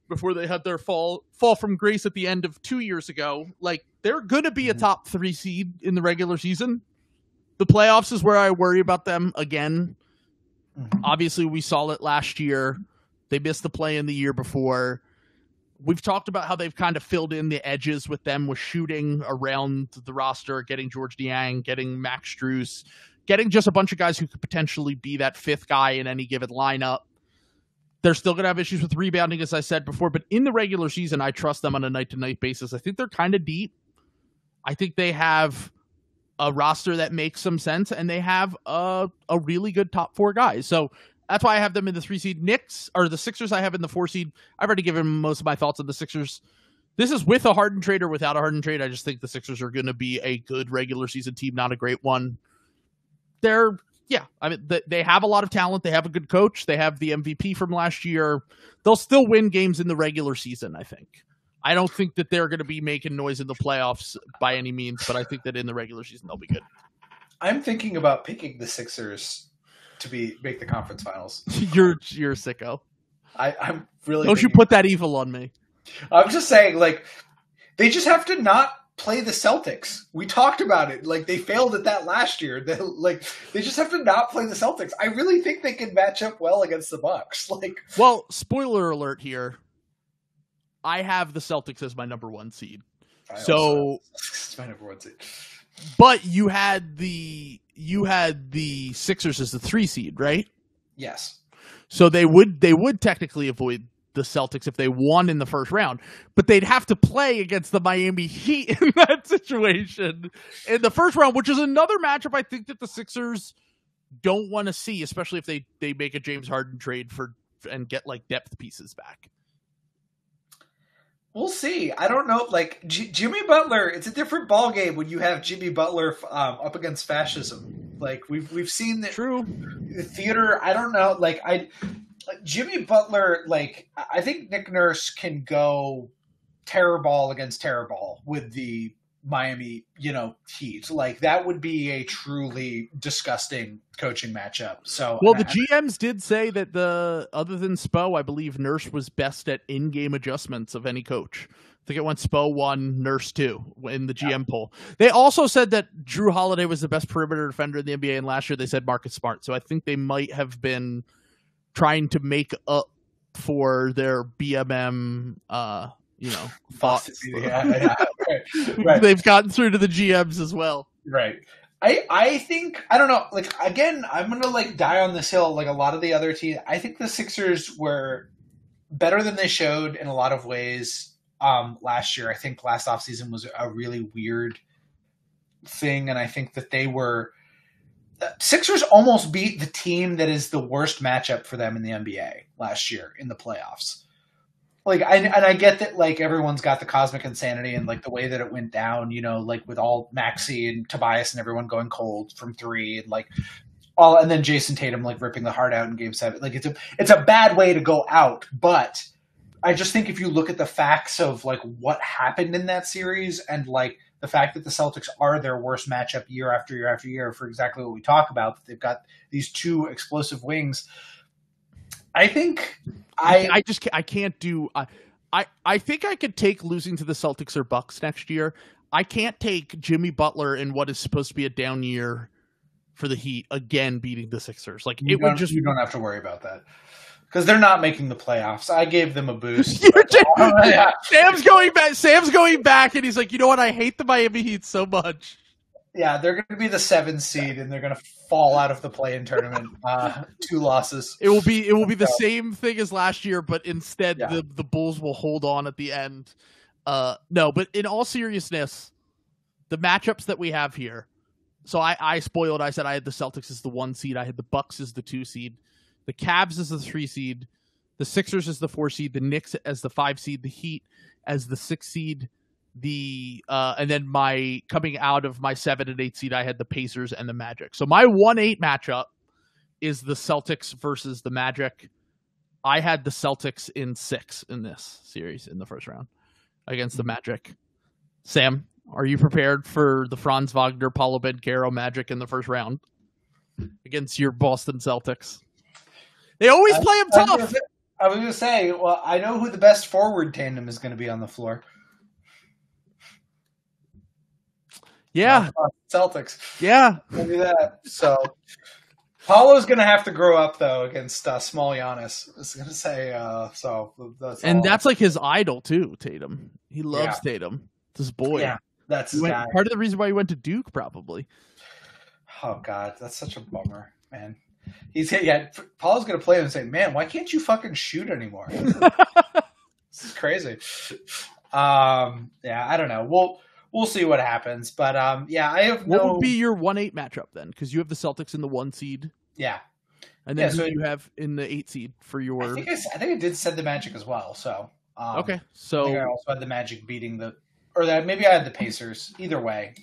Before they had their fall from grace at the end of 2 years ago. Like, they're going to be a top 3 seed in the regular season. The playoffs is where I worry about them again. Obviously, we saw it last year. They missed the play in the year before. We've talked about how they've kind of filled in the edges with them, with shooting around the roster, getting George Niang, getting Max Strus, getting just a bunch of guys who could potentially be that 5th guy in any given lineup. They're still going to have issues with rebounding, as I said before, but in the regular season, I trust them on a night-to-night basis. I think they're kind of deep. I think they have a roster that makes some sense, and they have a really good top 4 guys. So that's why I have them in the 3 seed. The Sixers I have in the 4 seed. I've already given most of my thoughts on the Sixers. This is with a Harden trade or without a Harden trade. I just think the Sixers are going to be a good regular season team, not a great one. I mean, they have a lot of talent. They have a good coach. They have the MVP from last year. They'll still win games in the regular season, I think. I don't think that they're going to be making noise in the playoffs by any means, but I think that in the regular season they'll be good. I'm thinking about picking the Sixers to make the conference finals. You're a sicko. I'm really. Don't you put that evil on me? I'm just saying, like, they just have to not play the Celtics. We talked about it. Like, they failed at that last year. They just have to not play the Celtics. I really think they can match up well against the Bucks. Well, spoiler alert here. I have the Celtics as my number 1 seed. It's my number 1 seed. But you had the Sixers as the 3 seed, right? Yes. So they would technically avoid the Celtics if they won in the first round, but they'd have to play against the Miami Heat in that situation in the first round, which is another matchup I think that the Sixers don't want to see, especially if they make a James Harden trade and get like depth pieces back. We'll see. I don't know. Like Jimmy Butler, it's a different ball game when you have Jimmy Butler up against fascism. Like we've seen that. True. The theater. I don't know. Jimmy Butler. Like I think Nick Nurse can go terror ball against terror ball with the Miami, Heat. Like that would be a truly disgusting coaching matchup. So, well, the GMs did say that other than Spo, I believe Nurse was best at in-game adjustments of any coach. I think it went Spo 1, Nurse 2 in the GM poll. They also said that Jrue Holiday was the best perimeter defender in the NBA, and last year they said Marcus Smart. So I think they might have been trying to make up for their BMM, thoughts. Yeah. Right. They've gotten through to the GMs as well. Right. I think, I don't know, like, again, I'm going to, like, die on this hill like a lot of the other teams. I think the Sixers were better than they showed in a lot of ways last year. I think last offseason was a really weird thing, and I think that Sixers almost beat the team that is the worst matchup for them in the NBA last year in the playoffs. Like, I get that, like, everyone's got the cosmic insanity and, like, the way that it went down, like, with all Maxey and Tobias and everyone going cold from 3 and, like, and then Jason Tatum, like, ripping the heart out in Game 7. Like, it's a bad way to go out, but I just think if you look at the facts of, like, what happened in that series and, like, the fact that the Celtics are their worst matchup year after year after year for exactly what we talk about, that they've got these 2 explosive wings, I think I can't do. I think I could take losing to the Celtics or Bucks next year. I can't take Jimmy Butler in what is supposed to be a down year for the Heat again beating the Sixers. Like you don't have to worry about that because they're not making the playoffs. I gave them a boost. Sam's going back, and he's like, you know what? I hate the Miami Heat so much. Yeah, they're going to be the 7th seed, and they're going to fall out of the play-in tournament. 2 losses. It will be the same thing as last year, but instead the Bulls will hold on at the end. No, but in all seriousness, the matchups that we have here. So I spoiled. I said I had the Celtics as the 1 seed. I had the Bucks as the 2 seed. The Cavs as the 3 seed. The Sixers as the 4 seed. The Knicks as the 5 seed. The Heat as the 6 seed. And then my coming out of my 7 and 8 seed, I had the Pacers and the Magic. So my 1-8 matchup is the Celtics versus the Magic. I had the Celtics in 6 in this series in the first round against the Magic. Sam, are you prepared for the Franz Wagner, Paulo Banchero Magic in the first round against your Boston Celtics? They always play them tough. I was going to say, well, I know who the best forward tandem is going to be on the floor. Yeah. Celtics. Yeah. I'll do that. So Paulo's going to have to grow up, though, against small Giannis. I was going to say, that's like his idol, too, Tatum. He loves Tatum. It's his boy. Yeah, that's his guy. Part of the reason why he went to Duke, probably. Oh, God. That's such a bummer, man. Paulo's going to play him and say, man, why can't you fucking shoot anymore? This is crazy. I don't know. We'll see what happens, but I have What would be your 1-8 matchup then? Because you have the Celtics in the 1 seed. Yeah, and then you have in the 8 seed for your. I think I did said the Magic as well. So okay, so I think I also had the Magic beating maybe I had the Pacers. Either way,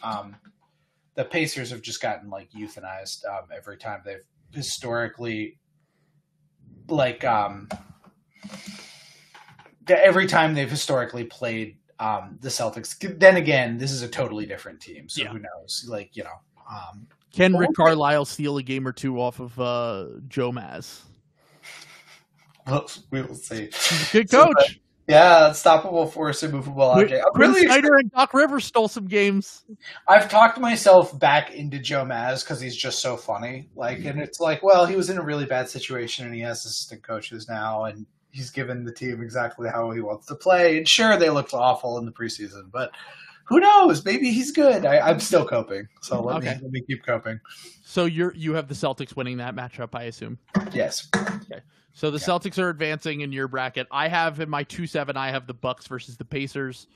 the Pacers have just gotten like euthanized every time they've historically every time they've historically played the Celtics. Then again, this is a totally different team, so who knows? Can Rick Carlisle steal a game or two off of Joe Maz? Well, we will see. He's a good coach. Unstoppable force, immovable object. Snyder and Doc Rivers stole some games. I've talked myself back into Joe Maz because he's just so funny. And it's like, well, he was in a really bad situation and he has assistant coaches now, and he's given the team exactly how he wants to play. And sure, they looked awful in the preseason, but who knows? Maybe he's good. I'm still coping, so let me keep coping. So you have the Celtics winning that matchup, I assume. Yes. Okay. So the Celtics are advancing in your bracket. I have in my 2-7. I have the Bucks versus the Pacers.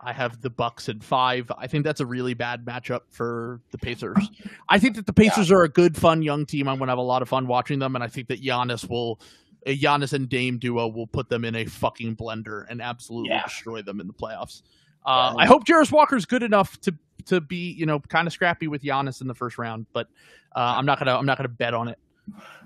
I have the Bucks in 5. I think that's a really bad matchup for the Pacers. I think that the Pacers are a good, fun young team. I'm going to have a lot of fun watching them, and I think that Giannis and Dame duo will put them in a fucking blender and absolutely destroy them in the playoffs. I hope Jarris Walker's good enough to be, kind of scrappy with Giannis in the first round, but I'm not gonna bet on it.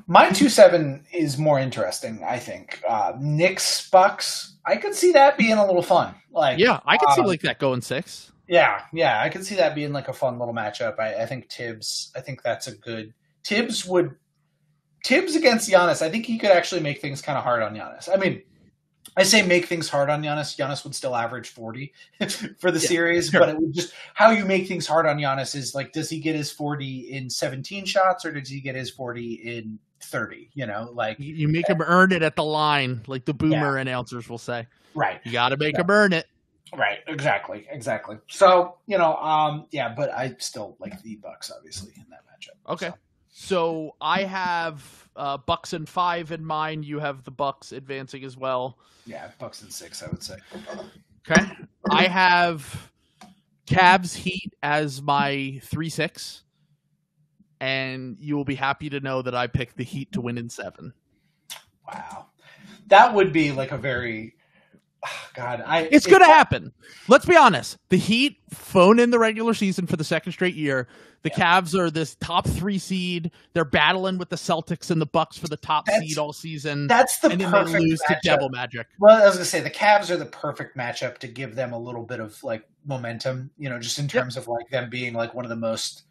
My 2-7 is more interesting, I think. Knicks Bucks, I could see that being a little fun. I could see that going 6. Yeah, I could see that being like a fun little matchup. I think Tibbs. I think that's a good Tibbs against Giannis. I think he could actually make things kind of hard on Giannis. I mean, I say make things hard on Giannis. Giannis would still average 40 for the series, but it would just how you make things hard on Giannis is does he get his 40 in 17 shots or does he get his 40 in 30? You make him earn it at the line, like the boomer announcers will say. Right. You got to make him earn it. Right. Exactly. So, but I still like the Bucks obviously in that matchup. Okay. So I have Bucks in 5 in mine. You have the Bucks advancing as well. Yeah, Bucks in 6, I would say. Okay. I have Cavs Heat as my 3-6. And you will be happy to know that I picked the Heat to win in 7. Wow. That would be like a very... it's going to happen. Let's be honest. The Heat phone in the regular season for the second straight year. The Cavs are this top 3 seed. They're battling with the Celtics and the Bucks for the top seed all season. That's the and then perfect they lose matchup. to Devil Magic. Well, I was going to say the Cavs are the perfect matchup to give them a little bit of momentum. Just in terms of them being one of the most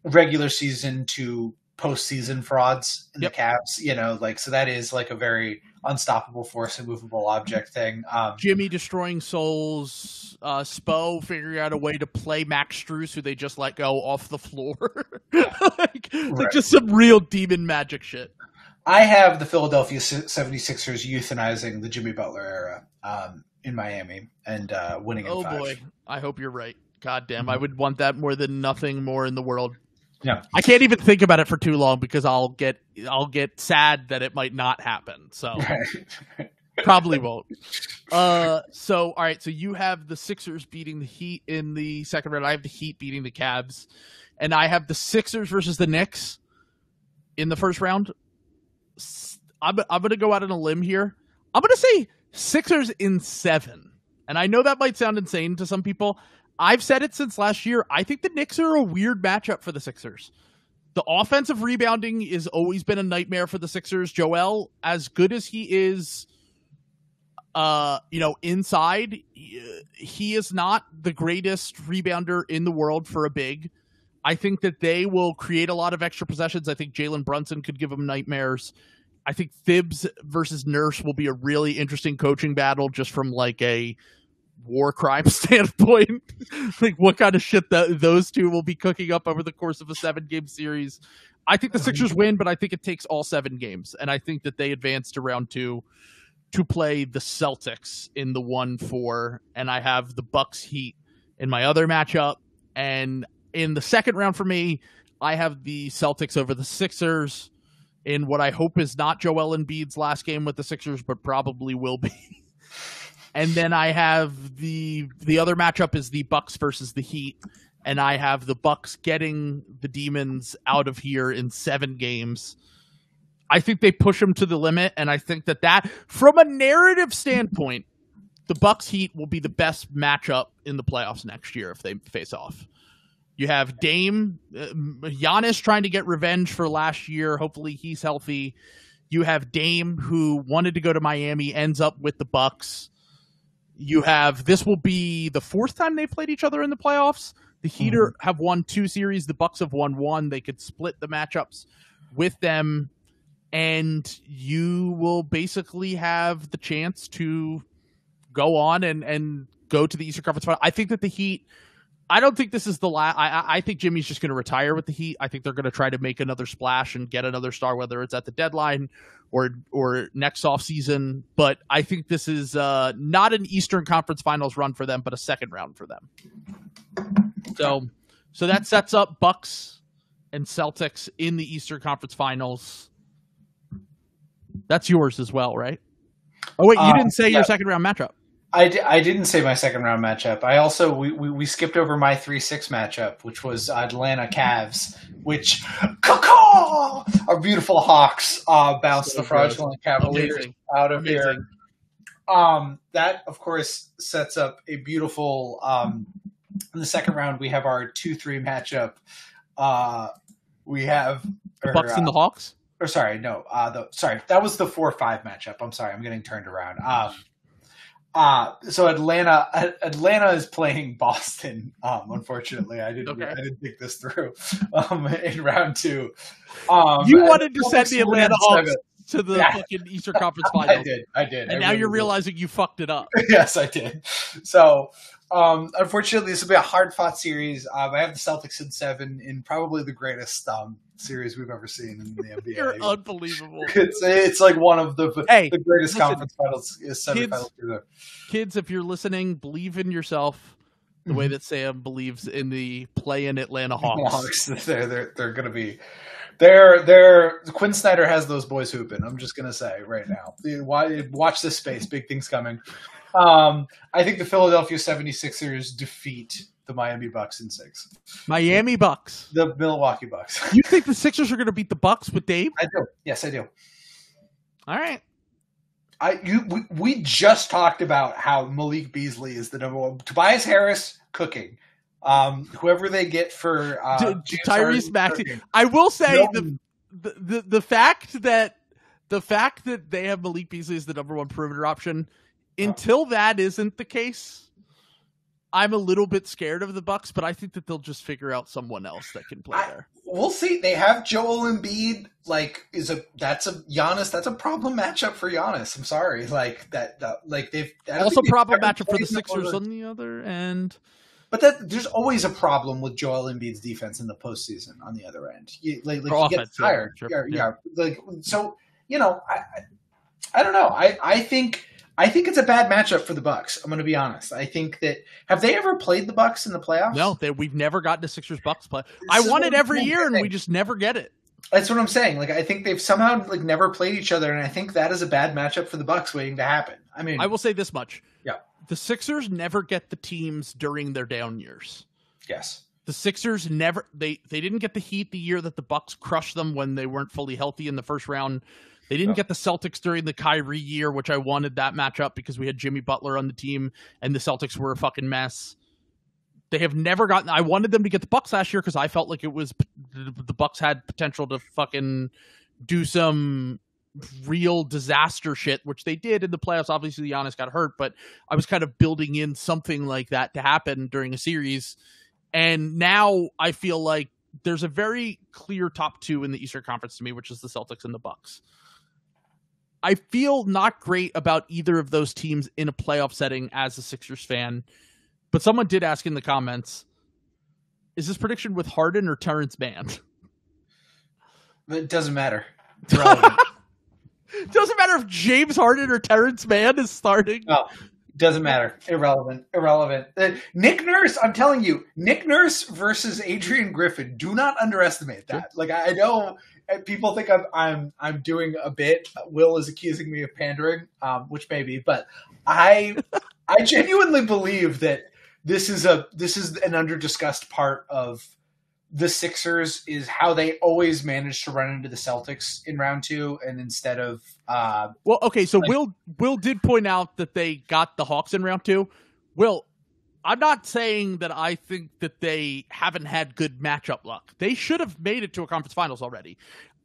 regular season to postseason frauds in the Cavs. So that is a very unstoppable force, immovable object thing. Jimmy destroying souls, Spo figuring out a way to play Max Strus, who they just let go off the floor. Just some real demon magic shit. I have the Philadelphia 76ers euthanizing the Jimmy Butler era in Miami and winning in 5. Oh boy, I hope you're right. God damn, I would want that more than nothing more in the world. Yeah. I can't even think about it for too long because I'll get sad that it might not happen. So probably won't. So all right, so you have the Sixers beating the Heat in the second round. I have the Heat beating the Cavs, and I have the Sixers versus the Knicks in the first round. I'm going to go out on a limb here. I'm going to say Sixers in 7. And I know that might sound insane to some people. I've said it since last year. I think the Knicks are a weird matchup for the Sixers. The offensive rebounding has always been a nightmare for the Sixers. Joel, as good as he is, inside, he is not the greatest rebounder in the world for a big. I think that they will create a lot of extra possessions. I think Jalen Brunson could give them nightmares. I think Thibs versus Nurse will be a really interesting coaching battle just from a war crime standpoint. What kind of shit those two will be cooking up over the course of a 7-game series. I think the Sixers win, but I think it takes all 7 games. And I think that they advance to round 2 to play the Celtics in the 1-4. And I have the Bucks Heat in my other matchup. And in the second round for me, I have the Celtics over the Sixers in what I hope is not Joel Embiid's last game with the Sixers, but probably will be. And then I have the other matchup is the Bucks versus the Heat, and I have the Bucks getting the Demons out of here in 7 games. I think they push them to the limit, and I think that from a narrative standpoint, the Bucks Heat will be the best matchup in the playoffs next year if they face off. You have Dame, Giannis trying to get revenge for last year. Hopefully he's healthy. You have Dame, who wanted to go to Miami, ends up with the Bucks. You have, this will be the fourth time they've played each other in the playoffs. The Heat have won 2 series. The Bucks have won 1. They could split the matchups with them, and you will basically have the chance to go on and go to the Eastern Conference Final. I think that the Heat, I don't think this is the last. I think Jimmy's just going to retire with the Heat. I think they're going to try to make another splash and get another star, whether it's at the deadline or next offseason. But I think this is not an Eastern Conference Finals run for them, but a second round for them. So that sets up Bucks and Celtics in the Eastern Conference Finals. That's yours as well, right? Oh wait, you didn't say your second round matchup. I didn't say my second round matchup. I also we skipped over my 3-6 matchup, which was Atlanta Cavs, which our beautiful Hawks bounced the fraudulent Cavaliers out of here. That of course sets up a beautiful. In the second round, we have our 2-3 matchup. We have the Bucks and the Hawks. Or sorry, no. That was the 4-5 matchup. I'm sorry, I'm getting turned around. So Atlanta is playing Boston. Unfortunately, I didn't think this through. In round 2, you wanted to send the Atlanta Hawks to the fucking Eastern Conference Finals. I did. And now you're realizing you fucked it up. Yes, I did. So, unfortunately, this will be a hard-fought series. I have the Celtics in 7 in probably the greatest series we've ever seen in the NBA. You're unbelievable. It's like one of the greatest conference finals semifinals. Kids, if you're listening, believe in yourself the way that Sam believes in the play-in Atlanta Hawks. They're going to be. They're Quinn Snyder has those boys hooping. I'm just going to say right now. Watch this space. Big things coming. I think the Philadelphia 76ers defeat the Miami Bucks in 6. Miami Bucks. The Milwaukee Bucks. You think the Sixers are going to beat the Bucks with Dame? I do. Yes, I do. All right. We just talked about how Malik Beasley is the number 1. Tobias Harris cooking. Whoever they get for Tyrese Maxey. I will say the fact that they have Malik Beasley as the number 1 perimeter option, until that isn't the case, I'm a little bit scared of the Bucks, but I think that they'll just figure out someone else that can play there. We'll see. They have Joel Embiid. That's a problem matchup for Giannis. I'm sorry. Also problem matchup for the Sixers on the other end. But there's always a problem with Joel Embiid's defense in the postseason on the other end. He gets tired. Yeah. So, I don't know. I think it's a bad matchup for the Bucks. I'm going to be honest. I think that have they ever played the Bucks in the playoffs? No, we've never gotten a Sixers Bucks play. I want it every year, and we just never get it. That's what I'm saying. I think they've somehow never played each other, and I think that is a bad matchup for the Bucks waiting to happen. I mean, I will say this much: the Sixers never get the teams during their down years. Yes. The Sixers never they didn't get the Heat the year that the Bucks crushed them when they weren't fully healthy in the first round. They didn't get the Celtics during the Kyrie year, which I wanted that matchup because we had Jimmy Butler on the team and the Celtics were a fucking mess. They have never gotten. I wanted them to get the Bucks last year because I felt like it was the Bucks had potential to fucking do some real disaster shit, which they did in the playoffs. Obviously, Giannis got hurt, but I was kind of building in something like that to happen during a series. And now I feel like there's a very clear top 2 in the Eastern Conference to me, which is the Celtics and the Bucks. I feel not great about either of those teams in a playoff setting as a Sixers fan, but someone did ask in the comments, is this prediction with Harden or Terrence Mann? It doesn't matter. It doesn't matter if James Harden or Terrence Mann is starting. No, doesn't matter. Irrelevant. Nick Nurse, I'm telling you, Nick Nurse versus Adrian Griffin. Do not underestimate that. I know people think I'm doing a bit. Will is accusing me of pandering, which may be, but I genuinely believe that this is an under-discussed part of the Sixers is how they always manage to run into the Celtics in round 2, and instead of so Will did point out that they got the Hawks in round 2. Will, I'm not saying that I think that they haven't had good matchup luck. They should have made it to a conference finals already.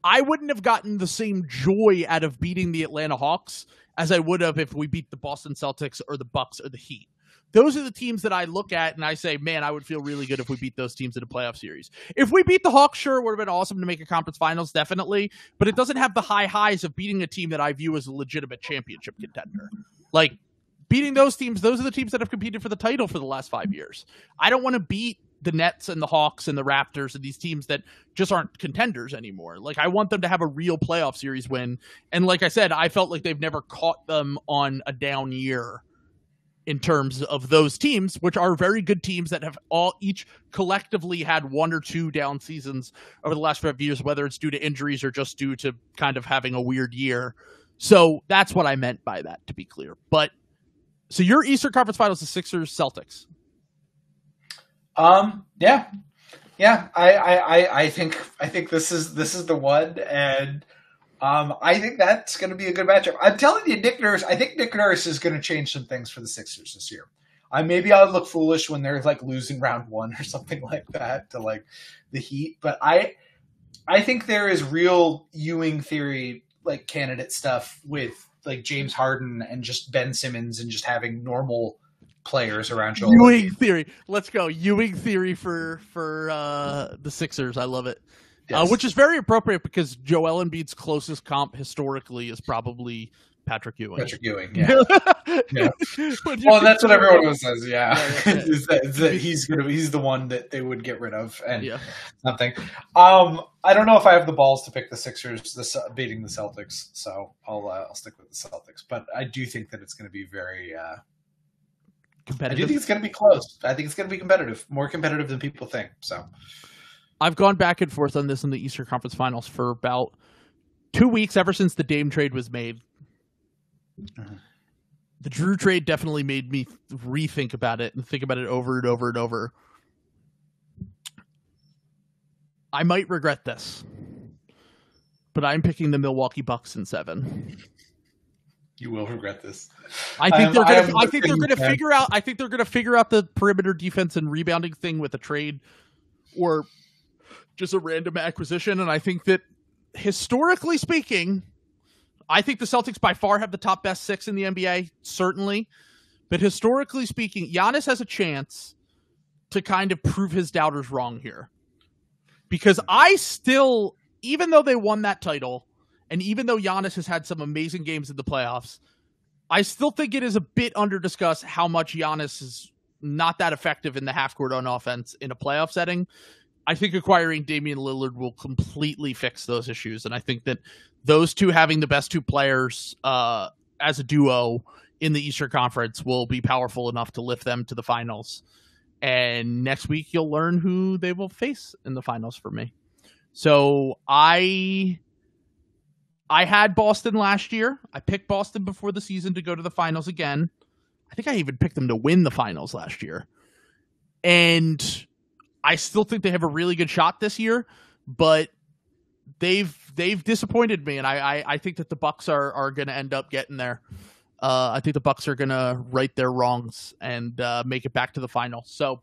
I wouldn't have gotten the same joy out of beating the Atlanta Hawks as I would have if we beat the Boston Celtics or the Bucks or the Heat. Those are the teams that I look at and I say, man, I would feel really good if we beat those teams in a playoff series. If we beat the Hawks, sure, it would have been awesome to make a conference finals, definitely. But it doesn't have the high highs of beating a team that I view as a legitimate championship contender. Like, beating those teams, those are the teams that have competed for the title for the last 5 years. I don't want to beat the Nets and the Hawks and the Raptors and these teams that just aren't contenders anymore. Like, I want them to have a real playoff series win. And like I said, I felt like they've never caught them on a down year in terms of those teams, which are very good teams that have each collectively had 1 or 2 down seasons over the last 5 years, whether it's due to injuries or just due to kind of having a weird year. So that's what I meant by that, to be clear. But so your Eastern Conference Finals is Sixers Celtics. Yeah. I think this is the one, and I think that's going to be a good matchup. I'm telling you, I think Nick Nurse is going to change some things for the Sixers this year. Maybe I'll look foolish when they're like losing round 1 or something like that to like the Heat, but I think there is real Ewing theory like candidate stuff with like James Harden and just Ben Simmons and just having normal players around Joel. Ewing theory. Let's go. Ewing theory for the Sixers. I love it. Yes. Which is very appropriate because Joel Embiid's closest comp historically is probably Patrick Ewing. Yeah. Well, that's what everyone says. Yeah, is that he's the one that they would get rid of and something. I don't know if I have the balls to pick the Sixers beating the Celtics, so I'll stick with the Celtics. But I do think that it's going to be very competitive. I do think it's going to be close. I think it's going to be competitive, more competitive than people think. So I've gone back and forth on this in the Eastern Conference Finals for about 2 weeks, ever since the Dame trade was made. Mm-hmm. The Jrue trade definitely made me rethink about it and think about it over and over and over. I might regret this, but I'm picking the Milwaukee Bucks in 7. You will regret this. I think they're going to figure out the perimeter defense and rebounding thing with a trade or just a random acquisition. And I think that historically speaking, I think the Celtics by far have the top best 6 in the NBA, certainly. But historically speaking, Giannis has a chance to kind of prove his doubters wrong here. Because I still, even though they won that title, and even though Giannis has had some amazing games in the playoffs, I still think it is a bit under-discussed how much Giannis is not that effective in the half-court on offense in a playoff setting. I think acquiring Damian Lillard will completely fix those issues, and I think that those two having the best 2 players as a duo in the Eastern Conference will be powerful enough to lift them to the finals. And next week, you'll learn who they will face in the finals for me. So I had Boston last year. I picked Boston before the season to go to the finals again. I think I even picked them to win the finals last year. And I still think they have a really good shot this year, but they've disappointed me, and I think that the Bucks are going to end up getting there. I think the Bucks are going to right their wrongs and make it back to the final. So